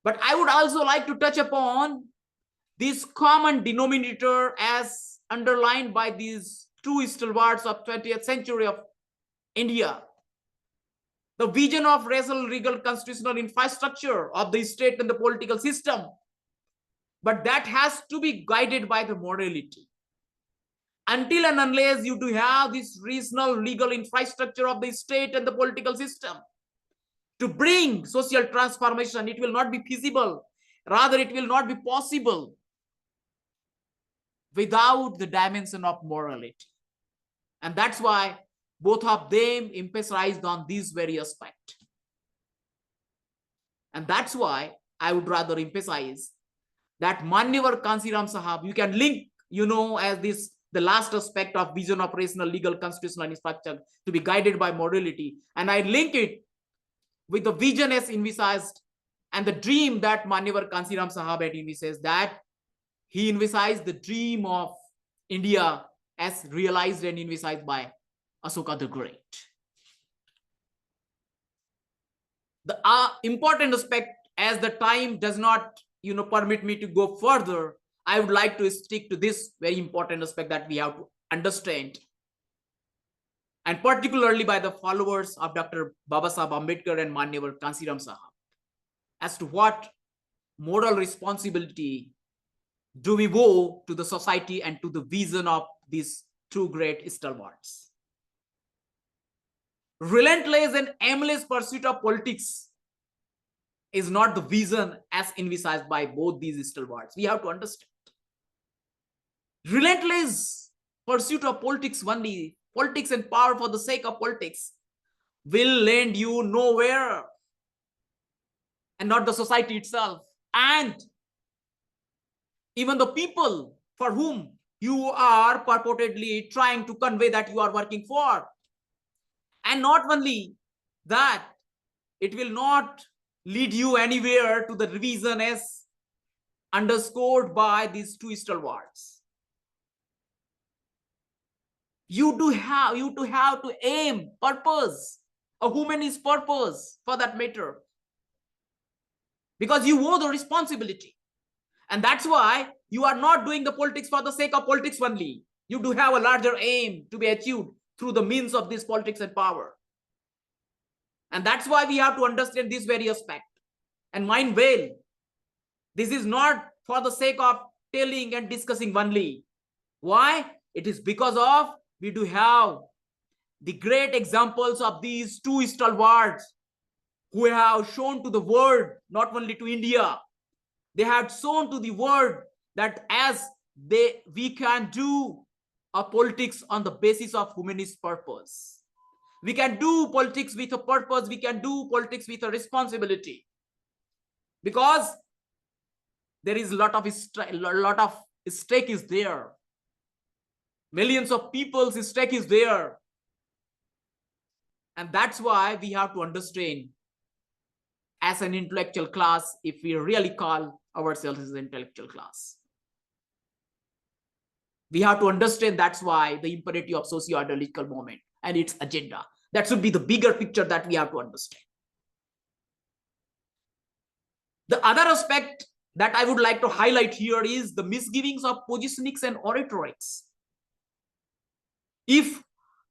But I would also like to touch upon this common denominator as underlined by these two stalwarts of 20th century of India. The vision of racial, legal, constitutional infrastructure of the state and the political system. But that has to be guided by the morality. Until and unless you do have this regional legal infrastructure of the state and the political system to bring social transformation, it will not be feasible. Rather, it will not be possible without the dimension of morality. And that's why both of them emphasized on this very aspect. And that's why I would rather emphasize that Manyavar Kanshiram Sahab, you can link, as this, the last aspect of vision of rational, legal, constitutional structure to be guided by morality. And I link it with the vision as envisaged and the dream that Manyavar Kanshiram Sahab had envisaged, that he envisaged the dream of India as realized and envisaged by Ashoka the Great. The important aspect, as the time does not permit me to go further, I would like to stick to this very important aspect that we have to understand, and particularly by the followers of Dr. Babasaheb Ambedkar and Manyavar Kanshiram Sahab, as to what moral responsibility do we owe to the society and to the vision of these two great stalwarts. Relentless and aimless pursuit of politics is not the vision as envisaged by both these stalwarts. We have to understand. Relentless pursuit of politics only, politics and power for the sake of politics, will land you nowhere, and not the society itself. And even the people for whom you are purportedly trying to convey that you are working for. And not only that, it will not lead you anywhere to the revision as underscored by these two stalwarts. You do have to aim, purpose, a humanist purpose for that matter, because you owe the responsibility. And that's why you are not doing the politics for the sake of politics only. You do have a larger aim to be achieved through the means of this politics and power. And that's why we have to understand this very aspect and mind well. This is not for the sake of telling and discussing only. Why? It is because of we do have the great examples of these two stalwarts who have shown to the world, not only to India, they have shown to the world that we can do a politics on the basis of humanist purpose. We can do politics with a purpose. We can do politics with a responsibility, because there is a lot of stake is there. Millions of people's stake is there. And that's why we have to understand, as an intellectual class, if we really call ourselves as an intellectual class, we have to understand that's why the imperative of socio-ideological movement and its agenda. That should be the bigger picture that we have to understand. The other aspect that I would like to highlight here is the misgivings of positionings and oratorics. If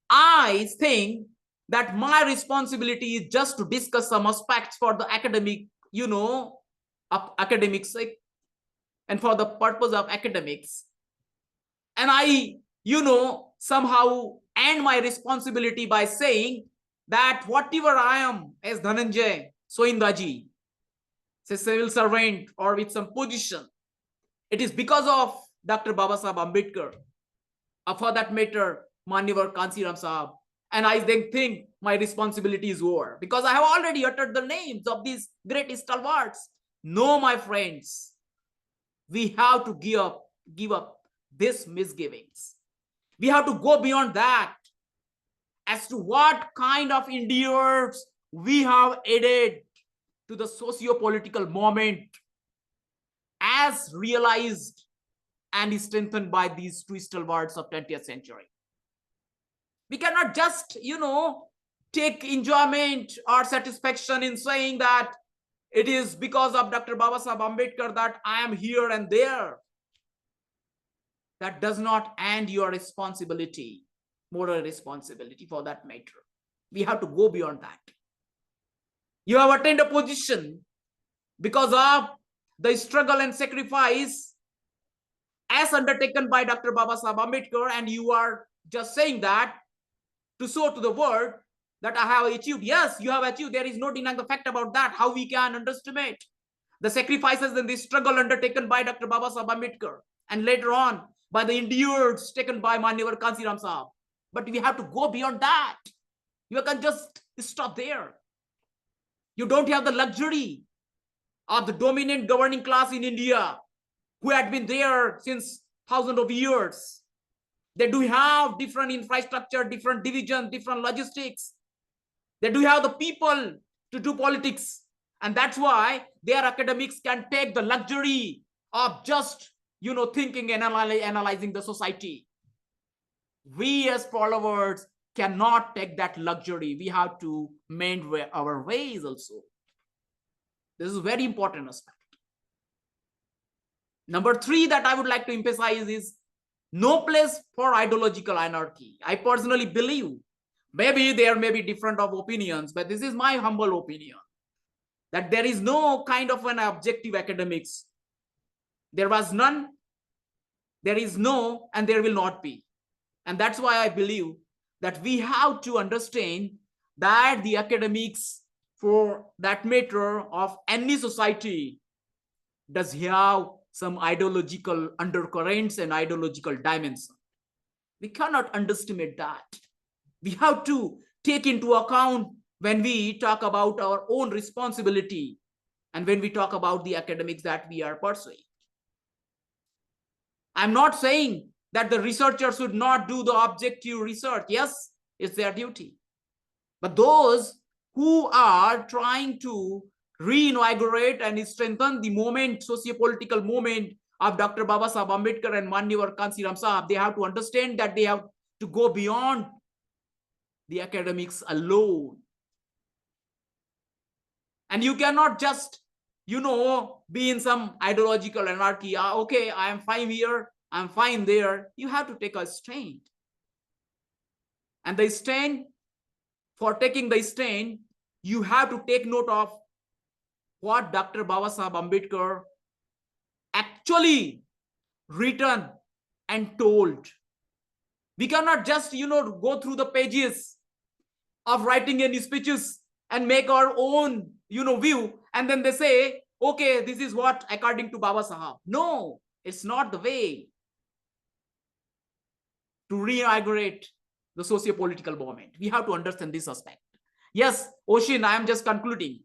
I think that my responsibility is just to discuss some aspects for the academic, of academics, and for the purpose of academics, and I, somehow end my responsibility by saying that whatever I am as Dhananjay Soindaji, say civil servant or with some position, it is because of Dr. Babasaheb Ambedkar, or for that matter, Manyavar Kanshiram Sahab. And I then think my responsibility is over because I have already uttered the names of these great stalwarts. No, my friends, we have to give up these misgivings. We have to go beyond that as to what kind of endeavors we have added to the socio-political moment as realized and strengthened by these two stalwarts of 20th century. We cannot just, take enjoyment or satisfaction in saying that it is because of Dr. Babasaheb Ambedkar that I am here and there. That does not end your responsibility, moral responsibility for that matter. We have to go beyond that. You have attained a position because of the struggle and sacrifice as undertaken by Dr. Babasaheb Ambedkar, and you are just saying that to show to the world that I have achieved. Yes, you have achieved. There is no denying the fact about that. How we can underestimate the sacrifices and the struggle undertaken by Dr. Babasaheb Ambedkar, and later on by the endeavors taken by Manyavar Kanshiram Sahab. But we have to go beyond that. You can just stop there. You don't have the luxury of the dominant governing class in India who had been there since thousands of years. They do have different infrastructure, different division, different logistics. They do have the people to do politics. And that's why their academics can take the luxury of just, thinking and analyzing the society. We as followers cannot take that luxury. We have to mend our ways also. This is a very important aspect. Number 3 that I would like to emphasize is no place for ideological anarchy. I personally believe, maybe there may be different of opinions, but this is my humble opinion, that there is no kind of an objective academics. There was none, there is no, and there will not be. And that's why I believe that we have to understand that the academics, for that matter, of any society does have some ideological undercurrents and ideological dimension. We cannot underestimate that. We have to take into account when we talk about our own responsibility and when we talk about the academics that we are pursuing. I'm not saying that the researcher should not do the objective research. Yes, it's their duty. But those who are trying to reinvigorate and strengthen the moment, socio-political movement of Dr. Babasaheb Ambedkar and Manyavar Kanshiram Sahab, they have to understand that they have to go beyond the academics alone. And you cannot just, be in some ideological anarchy. Okay, I am fine here, I'm fine there. You have to take a stand. And the stand, for taking the stand, you have to take note of what Dr. Babasaheb Ambedkar actually written and told. We cannot just, go through the pages of writing any speeches and make our own, view. And then they say, okay, this is what according to Babasaheb. No, it's not the way to reinvigorate the socio-political movement. We have to understand this aspect. Yes, Oshin, I am just concluding.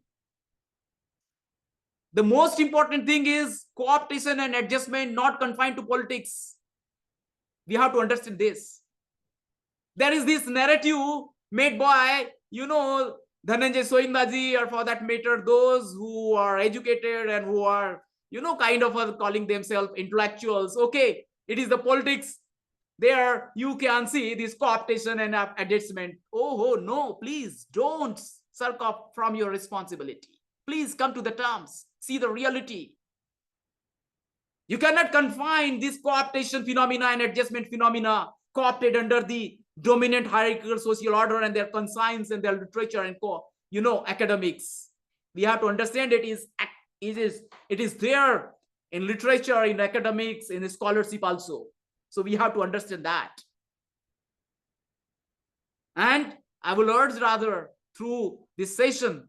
The most important thing is co-optation and adjustment, not confined to politics. We have to understand this. There is this narrative made by, Dhananjay Wanjari, or for that matter, those who are educated and who are, kind of calling themselves intellectuals. Okay, it is the politics. There you can see this co-optation and adjustment. Oh, no, please don't shirk off from your responsibility. Please come to the terms, see the reality. You cannot confine this co-optation phenomena and adjustment phenomena co-opted under the dominant hierarchical social order and their conscience and their literature and academics. We have to understand it is there in literature, in academics, in scholarship also. So we have to understand that. And I will urge rather through this session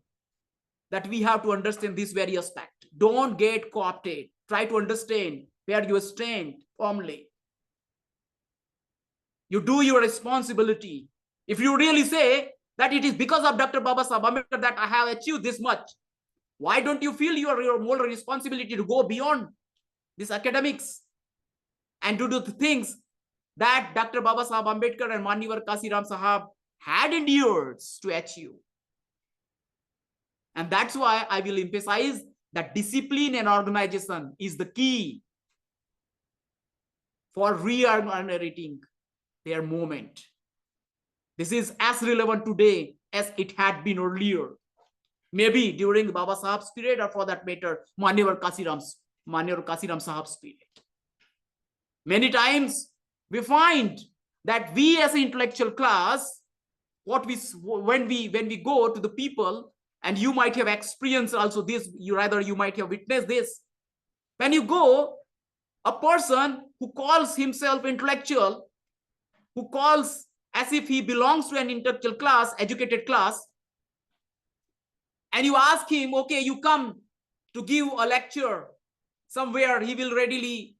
that we have to understand this very aspect. Don't get co-opted. Try to understand where you stand firmly. You do your responsibility. If you really say that it is because of Dr. Babasaheb Ambedkar that I have achieved this much, why don't you feel your moral responsibility to go beyond this academics and to do the things that Dr. Babasaheb Ambedkar and Manyavar Kanshiram Sahab had endured to achieve? And that's why I will emphasize that discipline and organization is the key for reorganizing their movement. This is as relevant today as it had been earlier. Maybe during Babasaheb's period, or for that matter, Manyavar Kanshiram Sahab's period. Many times we find that we as an intellectual class, when we go to the people, and you might have experienced also this, you might have witnessed this. When you go, a person who calls himself intellectual, who calls as if he belongs to an intellectual class, educated class, and you ask him, okay, you come to give a lecture somewhere, he will readily,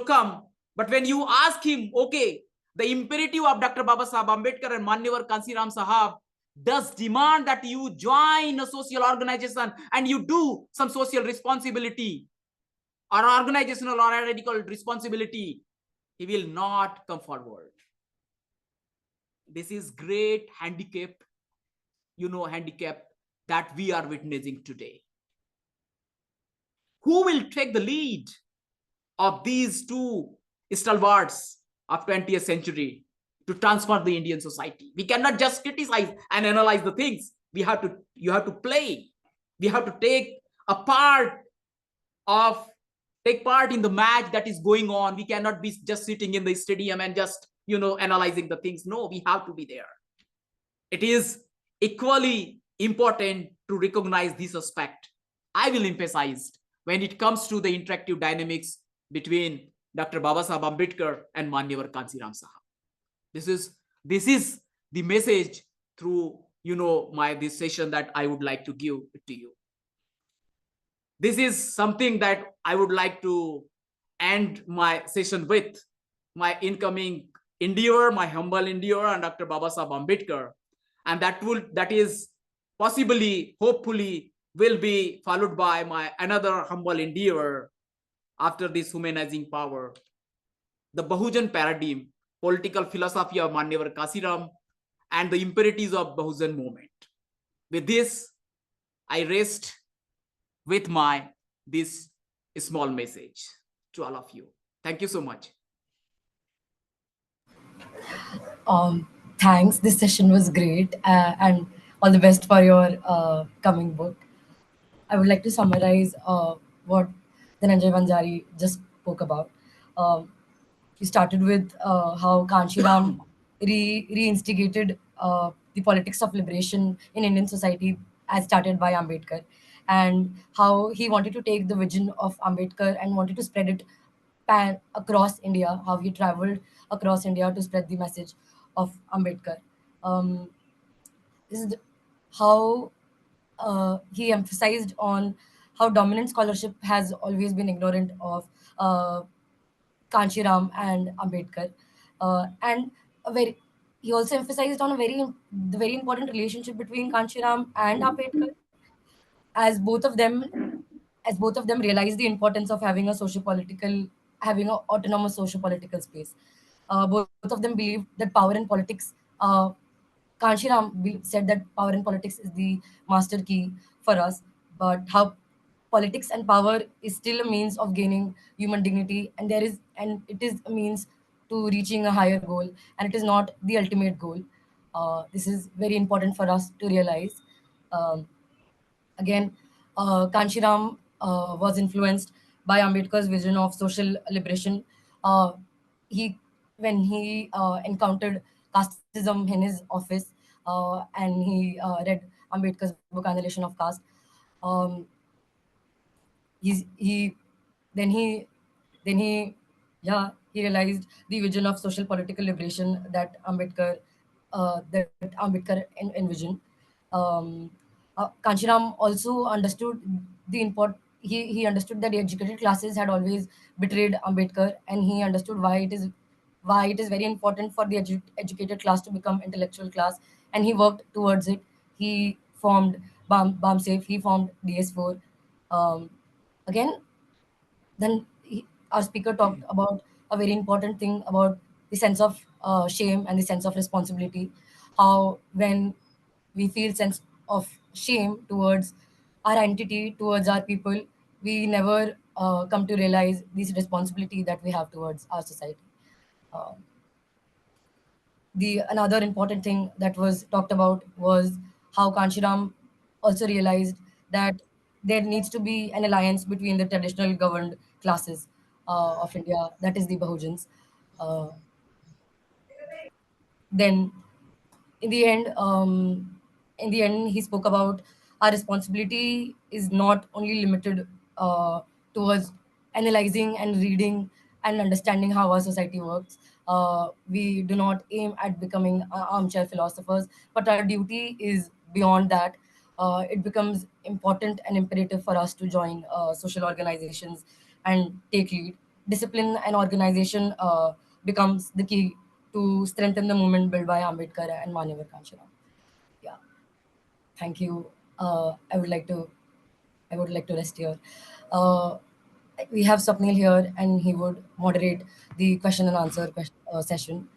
come. But when you ask him, okay, the imperative of Dr. Babasaheb Ambedkar and Manyavar Kanshiram Sahab does demand that you join a social organization and you do some social responsibility or organizational or radical responsibility, he will not come forward. This is great handicap, handicap that we are witnessing today. Who will take the lead of these two stalwarts of 20th century to transform the Indian society? We cannot just criticize and analyze the things. You have to play. We have to take part in the match that is going on. We cannot be just sitting in the stadium and just, analyzing the things. No, we have to be there. It is equally important to recognize this aspect. I will emphasize when it comes to the interactive dynamics between Dr. Babasaheb Ambedkar and Manyavar Kanshiram Sahab. This is the message through this session that I would like to give to you. This is something that I would like to end my session with. My incoming endeavor, my humble endeavor, and Dr. Babasaheb Ambedkar, and that is possibly, hopefully, will be followed by my another humble endeavor after this humanizing power, the Bahujan paradigm, political philosophy of Manyavar Kanshiram, and the imperatives of Bahujan movement. With this, I rest with this small message to all of you. Thank you so much. Thanks. This session was great, and all the best for your coming book. I would like to summarize what Dhananjay Wanjari just spoke about. He started with how Kanshiram reinstigated the politics of liberation in Indian society as started by Ambedkar, and how he wanted to take the vision of Ambedkar and wanted to spread it across India, how he traveled across India to spread the message of Ambedkar. Um, this is how he emphasized on how dominant scholarship has always been ignorant of Kanshiram and Ambedkar, and he also emphasized on the very important relationship between Kanshiram and Ambedkar, as both of them as both of them realized the importance of having an autonomous socio-political space. Both of them believed that power in politics. Said that power in politics is the master key for us, but how politics and power is still a means of gaining human dignity, and it is a means to reaching a higher goal, and it is not the ultimate goal. This is very important for us to realize. Um, Again, Kanshiram was influenced by Ambedkar's vision of social liberation. Uh, he, when he encountered casteism in his office, and he read Ambedkar's book Annihilation of Caste, um, he then he then he yeah, he realized the vision of social political liberation that Ambedkar envisioned. um, Kanshiram also understood he understood that the educated classes had always betrayed Ambedkar, and he understood why it is very important for the educated class to become intellectual class, and he worked towards it. He formed BAMSAFE, he formed DS4. Again, our speaker talked about a very important thing about the sense of shame and the sense of responsibility. How when we feel sense of shame towards our entity, towards our people, we never come to realize this responsibility that we have towards our society. Uh, the Another important thing that was talked about was how Kanshiram also realized that there needs to be an alliance between the traditional governed classes of India, that is the Bahujans. Uh, then in the end he spoke about our responsibility is not only limited towards analyzing and reading and understanding how our society works. We do not aim at becoming armchair philosophers, but our duty is beyond that. It becomes important and imperative for us to join social organizations and take lead. Discipline and organization becomes the key to strengthen the movement built by Ambedkar and Manyavar Kanshiram. Yeah, thank you. I would like to rest here. Uh, we have Swapnil here, and he would moderate the question and answer session.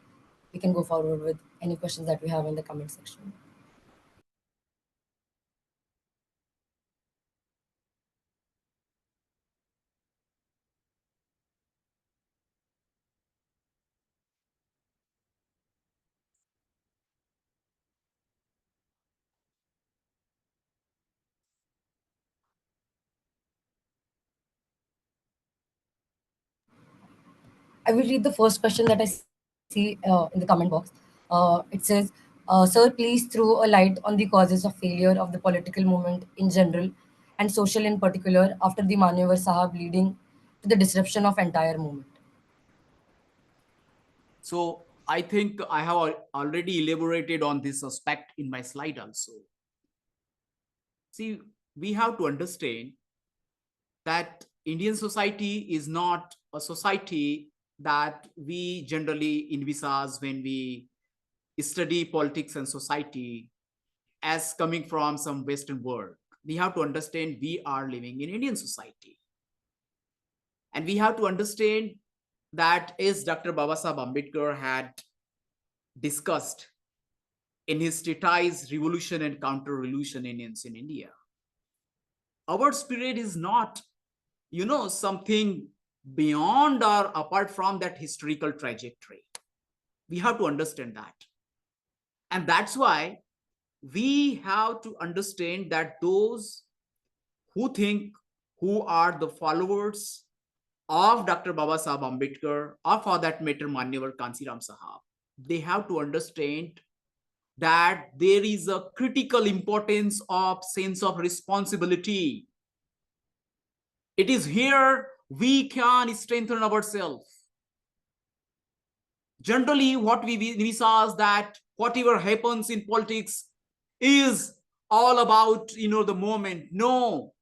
We can go forward with any questions that we have in the comment section. I will read the first question that I see in the comment box. It says, "Sir, please throw a light on the causes of failure of the political movement in general and social in particular after the Manyavar Sahab leading to the disruption of entire movement." So I think I have already elaborated on this aspect in my slide also. See, we have to understand that Indian society is not a society that we generally envisage when we study politics and society as coming from some Western world. We have to understand we are living in Indian society. And we have to understand that as Dr. Babasaheb Ambedkar had discussed in his treatise Revolution and Counter-Revolution in Ancient India, our spirit is not, something beyond or apart from that historical trajectory. We have to understand that. And that's why we have to understand that those who think, who are the followers of Dr. Babasaheb Ambedkar, or for that matter, Manyavar Kanshiram Sahab, they have to understand that there is a critical importance of sense of responsibility. It is here we can strengthen ourselves. Generally, what we saw is that whatever happens in politics is all about, the moment. No,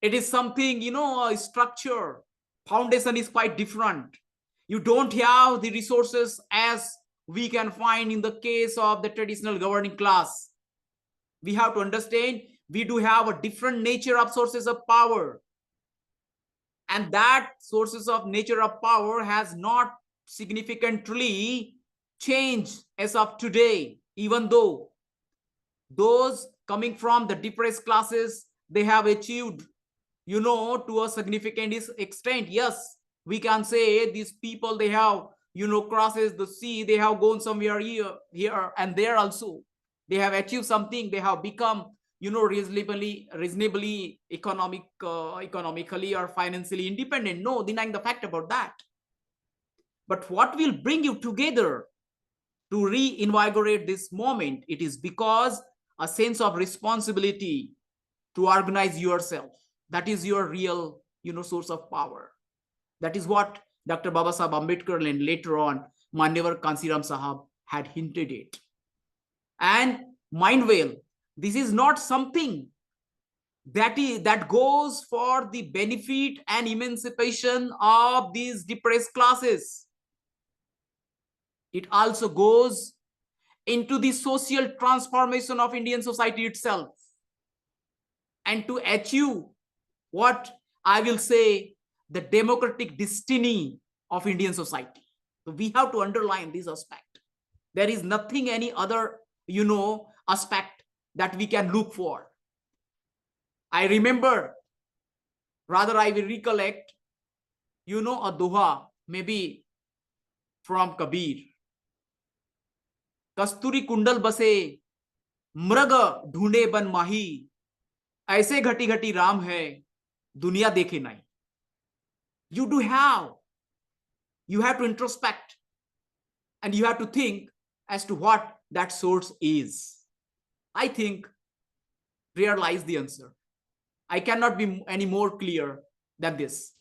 it is something, a structure. Foundation is quite different. You don't have the resources as we can find in the case of the traditional governing class. We have to understand we do have a different nature of sources of power. And that sources of nature of power has not significantly changed as of today, even though those coming from the depressed classes, they have achieved, to a significant extent. Yes, we can say these people, they have, crosses the sea, they have gone somewhere here and there also. They have achieved something, they have become, reasonably economically or financially independent. No denying the fact about that. But what will bring you together to reinvigorate this moment? It is because a sense of responsibility to organize yourself. That is your real, source of power. That is what Dr. Babasaheb Ambedkar and later on Manyavar Kanshiram Sahab had hinted at. And meanwhile, this is not something that goes for the benefit and emancipation of these depressed classes. It also goes into the social transformation of Indian society itself, and to achieve what I will say the democratic destiny of Indian society. So we have to underline this aspect. There is nothing any other, aspect that we can look for. I remember, rather I will recollect, a doha, maybe from Kabir. कस्तूरी कुंडल बसे मृग ढूंढे बन माही, ऐसे घटी घटी राम है दुनिया देखे नहीं. You have to introspect and you have to think as to what that source is. I think here lies the answer. I cannot be any more clear than this.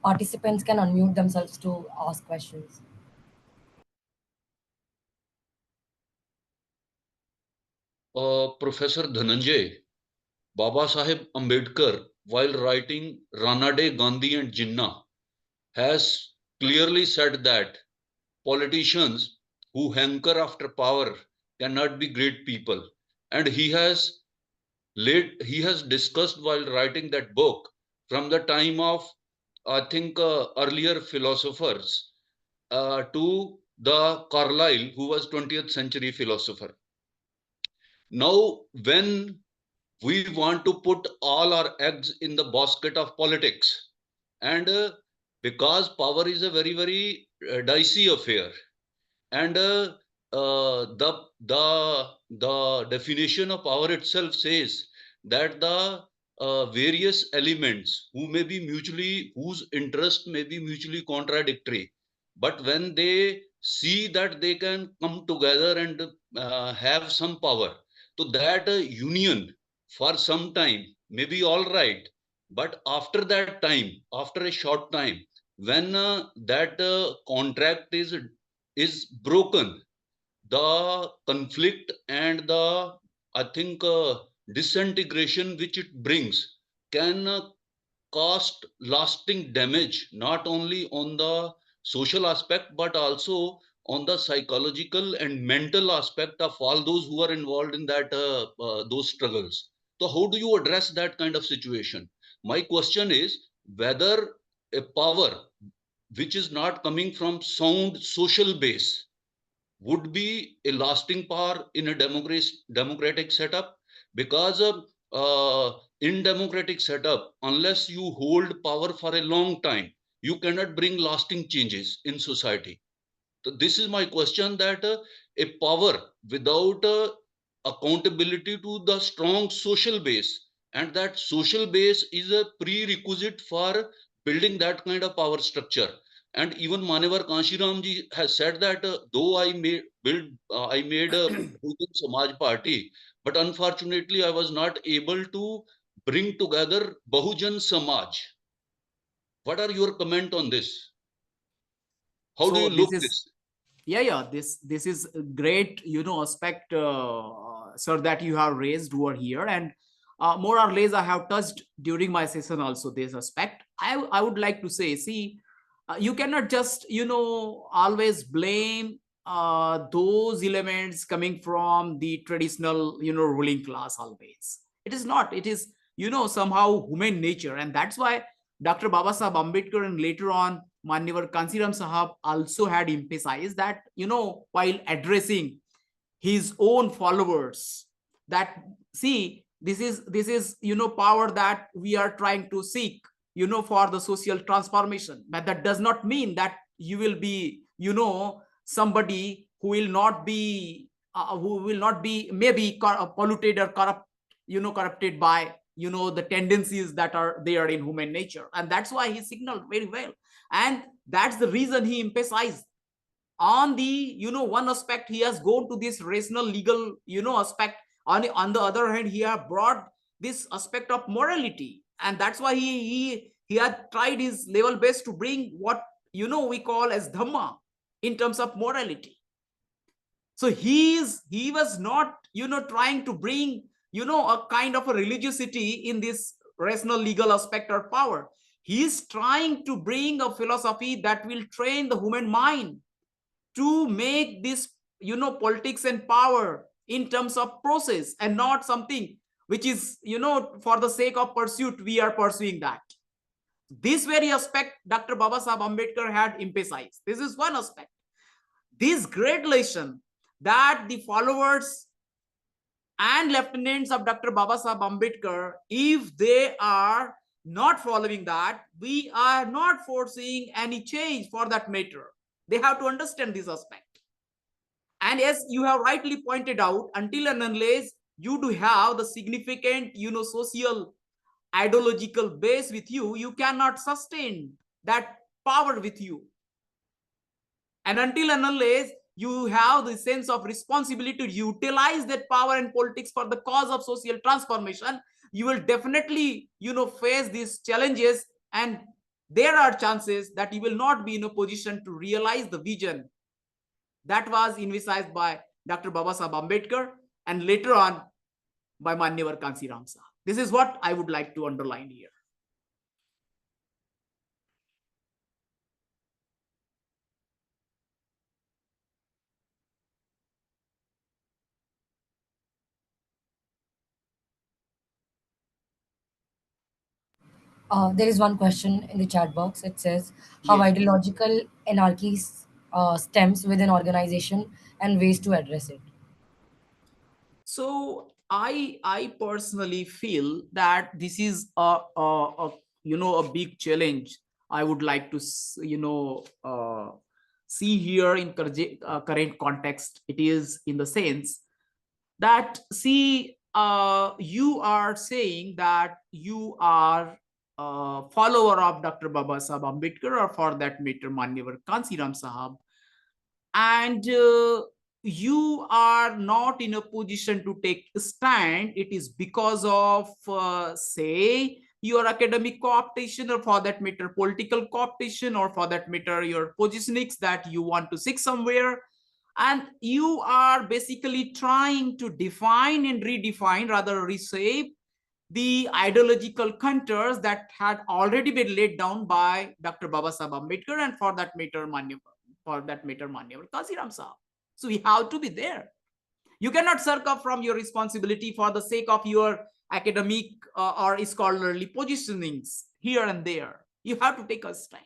Participants can unmute themselves to ask questions. Professor Dhananjay, Babasaheb Ambedkar, while writing Ranade, Gandhi and Jinnah, has clearly said that politicians who hanker after power cannot be great people. And he has discussed while writing that book from the time of, I think, earlier philosophers to the Carlyle, who was 20th century philosopher. Now, when we want to put all our eggs in the basket of politics, and because power is a very, very dicey affair, and the definition of power itself says that the various elements whose interest may be mutually contradictory, but when they see that they can come together and have some power, so that union for some time may be all right, but after that time, after a short time, when that contract is broken, the conflict and the, I think, disintegration which it brings can cost lasting damage, not only on the social aspect, but also on the psychological and mental aspect of all those who are involved in that those struggles. So how do you address that kind of situation? My question is whether a power which is not coming from sound social base would be a lasting power in a democratic setup, because in democratic setup, unless you hold power for a long time, you cannot bring lasting changes in society. So this is my question, that a power without accountability to the strong social base, and that social base is a prerequisite for building that kind of power structure. And even Manyavar Kanshiram ji has said that though I made a Bahujan Samaj Party, but unfortunately I was not able to bring together Bahujan Samaj. What are your comment on this? How do So you this look is, this? this is a great, aspect, sir, that you have raised over here. And more or less I have touched during my session also this aspect. I would like to say, see, you cannot just, always blame those elements coming from the traditional, ruling class always. It is not. It is, somehow human nature. And that's why Dr. Babasaheb Ambedkar and later on Manyavar Kanshiram Sahab also had emphasized that, while addressing his own followers, that see, this is power that we are trying to seek, for the social transformation. But that does not mean that you will be, somebody who will not be maybe polluted or corrupted by, the tendencies that are there in human nature. And that's why he signaled very well. And that's the reason he emphasized on the, one aspect. He has gone to this rational legal, aspect. On the other hand, he has brought this aspect of morality. And that's why he had tried his level best to bring what, we call as dhamma in terms of morality. So he was not, trying to bring, a kind of a religiosity in this rational legal aspect or power. He is trying to bring a philosophy that will train the human mind to make this, politics and power in terms of process, and not something which is, for the sake of pursuit we are pursuing that. This very aspect Dr. Babasaheb Ambedkar had emphasized. This is one aspect. This great lesson that the followers and lieutenants of Dr. Babasaheb Ambedkar, if they are not following that, we are not foreseeing any change for that matter. They have to understand this aspect. And as you have rightly pointed out, until and unless you do have the significant, social ideological base with you, you cannot sustain that power with you. And until and unless you have the sense of responsibility to utilize that power and politics for the cause of social transformation, you will definitely, face these challenges. And there are chances that you will not be in a position to realize the vision that was envisaged by Dr. Babasaheb Ambedkar and later on by Manyavar Kanshiram Sahab. This is what I would like to underline here. There is one question in the chat box. It says, how Yes. ideological anarchy stems within organization and ways to address it. So I personally feel that this is a a big challenge. I would like to see here in current context. It is in the sense that, see, you are saying that you are a follower of Dr. Babasaheb Ambedkar, or for that matter Manyavar Kanshiram Sahab, and you are not in a position to take a stand. It is because of, say, your academic cooptation, or for that matter political cooptation, or for that matter your positionings that you want to seek somewhere. And you are basically trying to define and redefine, rather reshape, the ideological contours that had already been laid down by Dr. Babasaheb Ambedkar, and for that matter Manyavar Kanshiram Sahab. So we have to be there. You cannot shirk off from your responsibility for the sake of your academic or scholarly positionings here and there. You have to take a stand.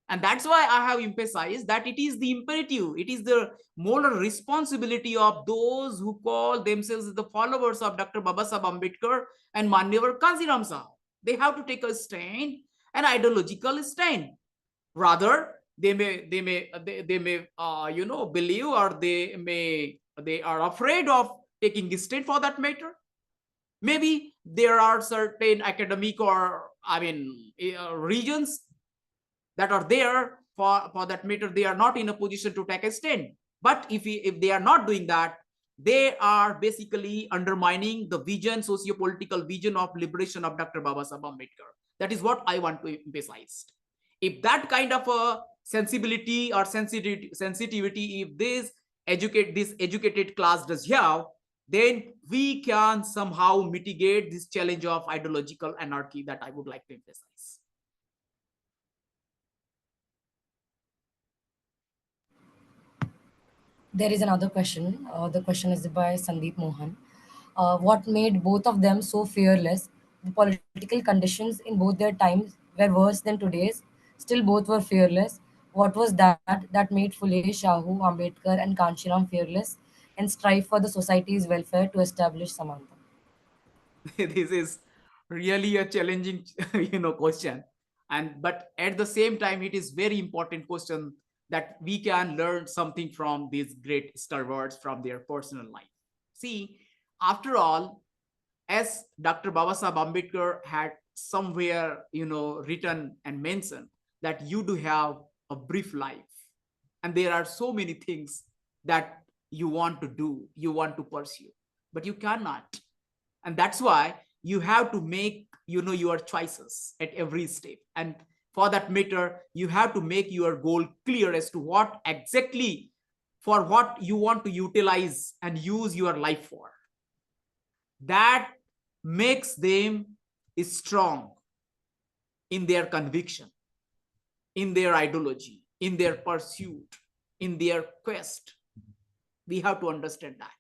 And that's why I have emphasized that it is the imperative, it is the moral responsibility of those who call themselves the followers of Dr. Babasaheb Ambedkar and Manyavar Kanshiram Sahab. They have to take a stand, an ideological stand. Rather, they may believe, or they are afraid of taking a stand for that matter. Maybe there are certain academic or regions that are there, for that matter they are not in a position to take a stand. But if they are not doing that, they are basically undermining the vision, socio-political vision of liberation of Dr. Babasaheb Ambedkar. That is what I want to emphasize. If that kind of a sensibility or sensitivity, if this educated class does have, then we can somehow mitigate this challenge of ideological anarchy that I would like to emphasize. There is another question. The question is by Sandeep Mohan. What made both of them so fearless? The political conditions in both their times were worse than today's. Still, both were fearless. What was that made Phule, Shahu, Ambedkar, and Kanshiram fearless and strive for the society's welfare to establish Samanta? This is really a challenging question, and but at the same time it is very important question that we can learn something from these great stalwarts from their personal life. See, after all, as Dr. Babasaheb Ambedkar had somewhere written and mentioned that you do have a brief life, and there are so many things that you want to do, you want to pursue, but you cannot. And that's why you have to make your choices at every step. And for that matter, you have to make your goal clear as to what exactly, for what you want to utilize and use your life for. That makes them strong in their conviction, in their ideology, in their pursuit, in their quest. We have to understand that.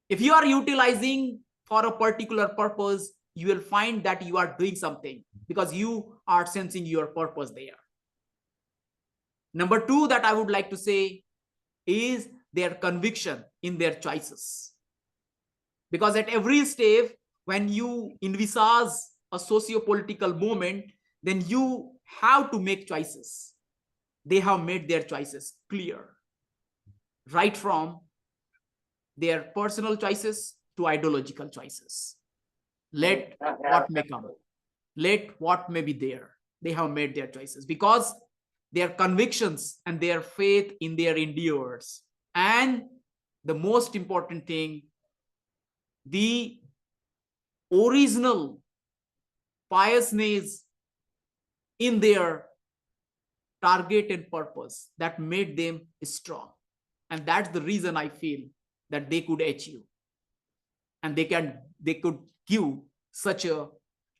If you are utilizing for a particular purpose, you will find that you are doing something because you are sensing your purpose there. Number two that I would like to say is their conviction in their choices. Because at every step, when you envisage a socio-political movement, then you have to make choices. They have made their choices clear, right from their personal choices to ideological choices. Let what may come, let what may be there. They have made their choices because their convictions and their faith in their endures. And the most important thing, the original piousness in their target and purpose that made them strong. And that's the reason I feel that they could achieve and they could give such a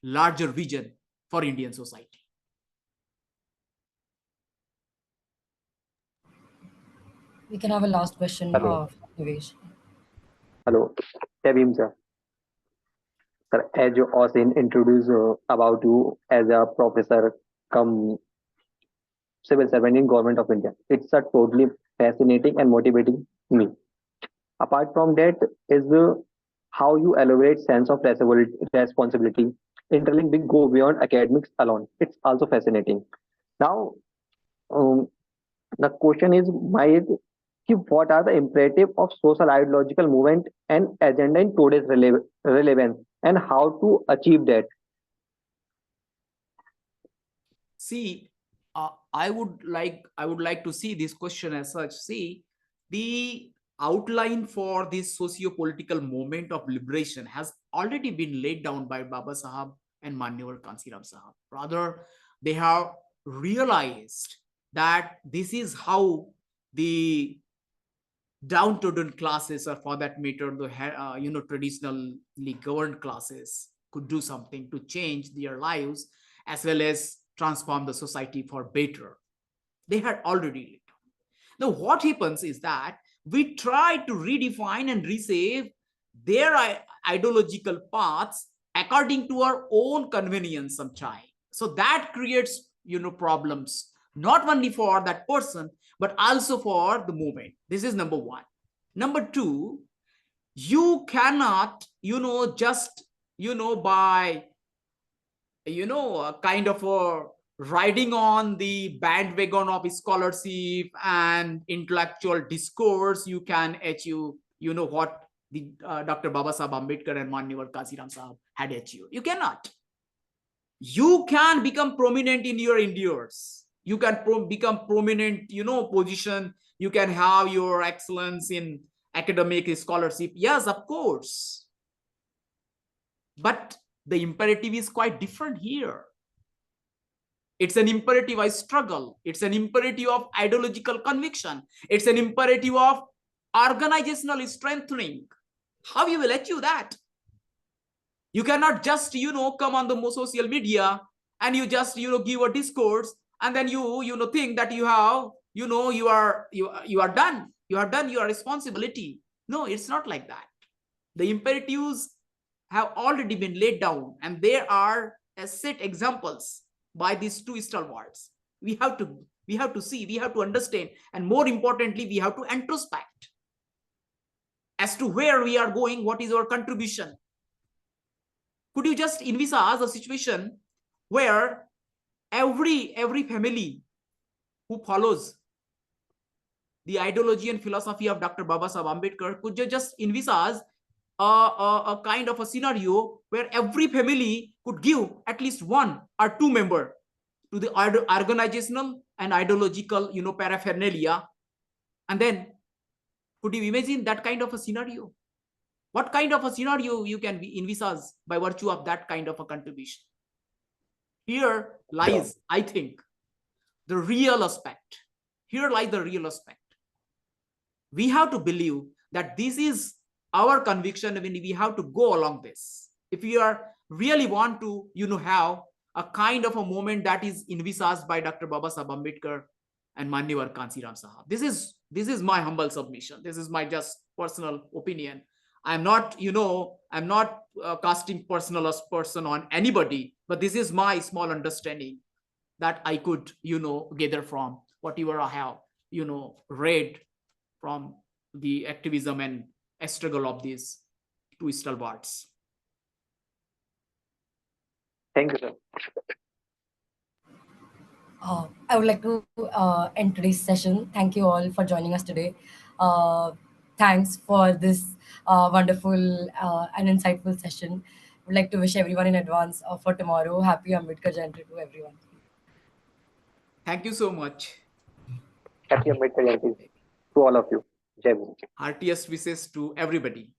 larger vision for Indian society. We can have a last question Hello. from Nivesh. Hello. Tabim sir. Sir, as you also introduced about you as a professor come civil servant in government of India. It's a totally fascinating and motivating me. Apart from that is how you elaborate sense of responsibility. Interlink big go beyond academics alone. It's also fascinating. Now, um, the question is my what are the imperative of social ideological movement and agenda in today's relevance and how to achieve that. See, I would like to see this question as such. See, the outline for this socio-political movement of liberation has already been laid down by Babasaheb and Manyavar Kanshiram Sahab. Rather, they have realized that this is how the downtrodden classes, or for that matter, the traditionally governed classes, could do something to change their lives as well as transform the society for better. They had already. Now, what happens is that we try to redefine and reshape their ideological paths according to our own convenience sometimes. So that creates, problems, not only for that person, but also for the movement. This is number one. Number two, you cannot, just, by, kind of riding on the bandwagon of scholarship and intellectual discourse, you can achieve, what the Dr. Babasaheb Ambedkar and Manyavar Kanshiram Sahab had achieved. You cannot. You can become prominent in your endures. You can become prominent, position. You can have your excellence in academic scholarship. Yes, of course. But the imperative is quite different here. It's an imperative of struggle. It's an imperative of ideological conviction. It's an imperative of organizational strengthening. How you will achieve that? You cannot just, come on the social media and you just, give a discourse and then you think that you have, you are done. You are done your responsibility. No, it's not like that. The imperatives have already been laid down, and there are set examples by these two stalwarts. We have to see, we have to understand, and more importantly, we have to introspect as to where we are going, what is our contribution. Could you just envisage a situation where every family who follows the ideology and philosophy of Dr. Babasaheb Ambedkar, could you just envisage a kind of a scenario where every family could give at least 1 or 2 members to the organizational and ideological, paraphernalia? And then could you imagine that kind of a scenario? What kind of a scenario you can envisage by virtue of that kind of a contribution? Here lies, I think, the real aspect. Here lies the real aspect. We have to believe that this is our conviction when we have to go along this. If we are really want to, have a kind of a moment that is envisaged by Dr. Babasaheb Ambedkar and Manyavar Kanshiram Sahab. This is my humble submission. This is my just personal opinion. I'm not, I'm not casting personal aspersion on anybody, but this is my small understanding that I could, gather from whatever I have, read from the activism and struggle of these two stalwarts. Thank you, sir. I would like to end today's session. Thank you all for joining us today. Thanks for this wonderful and insightful session. I would like to wish everyone in advance for tomorrow. Happy Ambedkar Jayanti to everyone. Thank you so much. Happy Ambedkar Jayanti to all of you. Jai Hind. Heartiest wishes to everybody.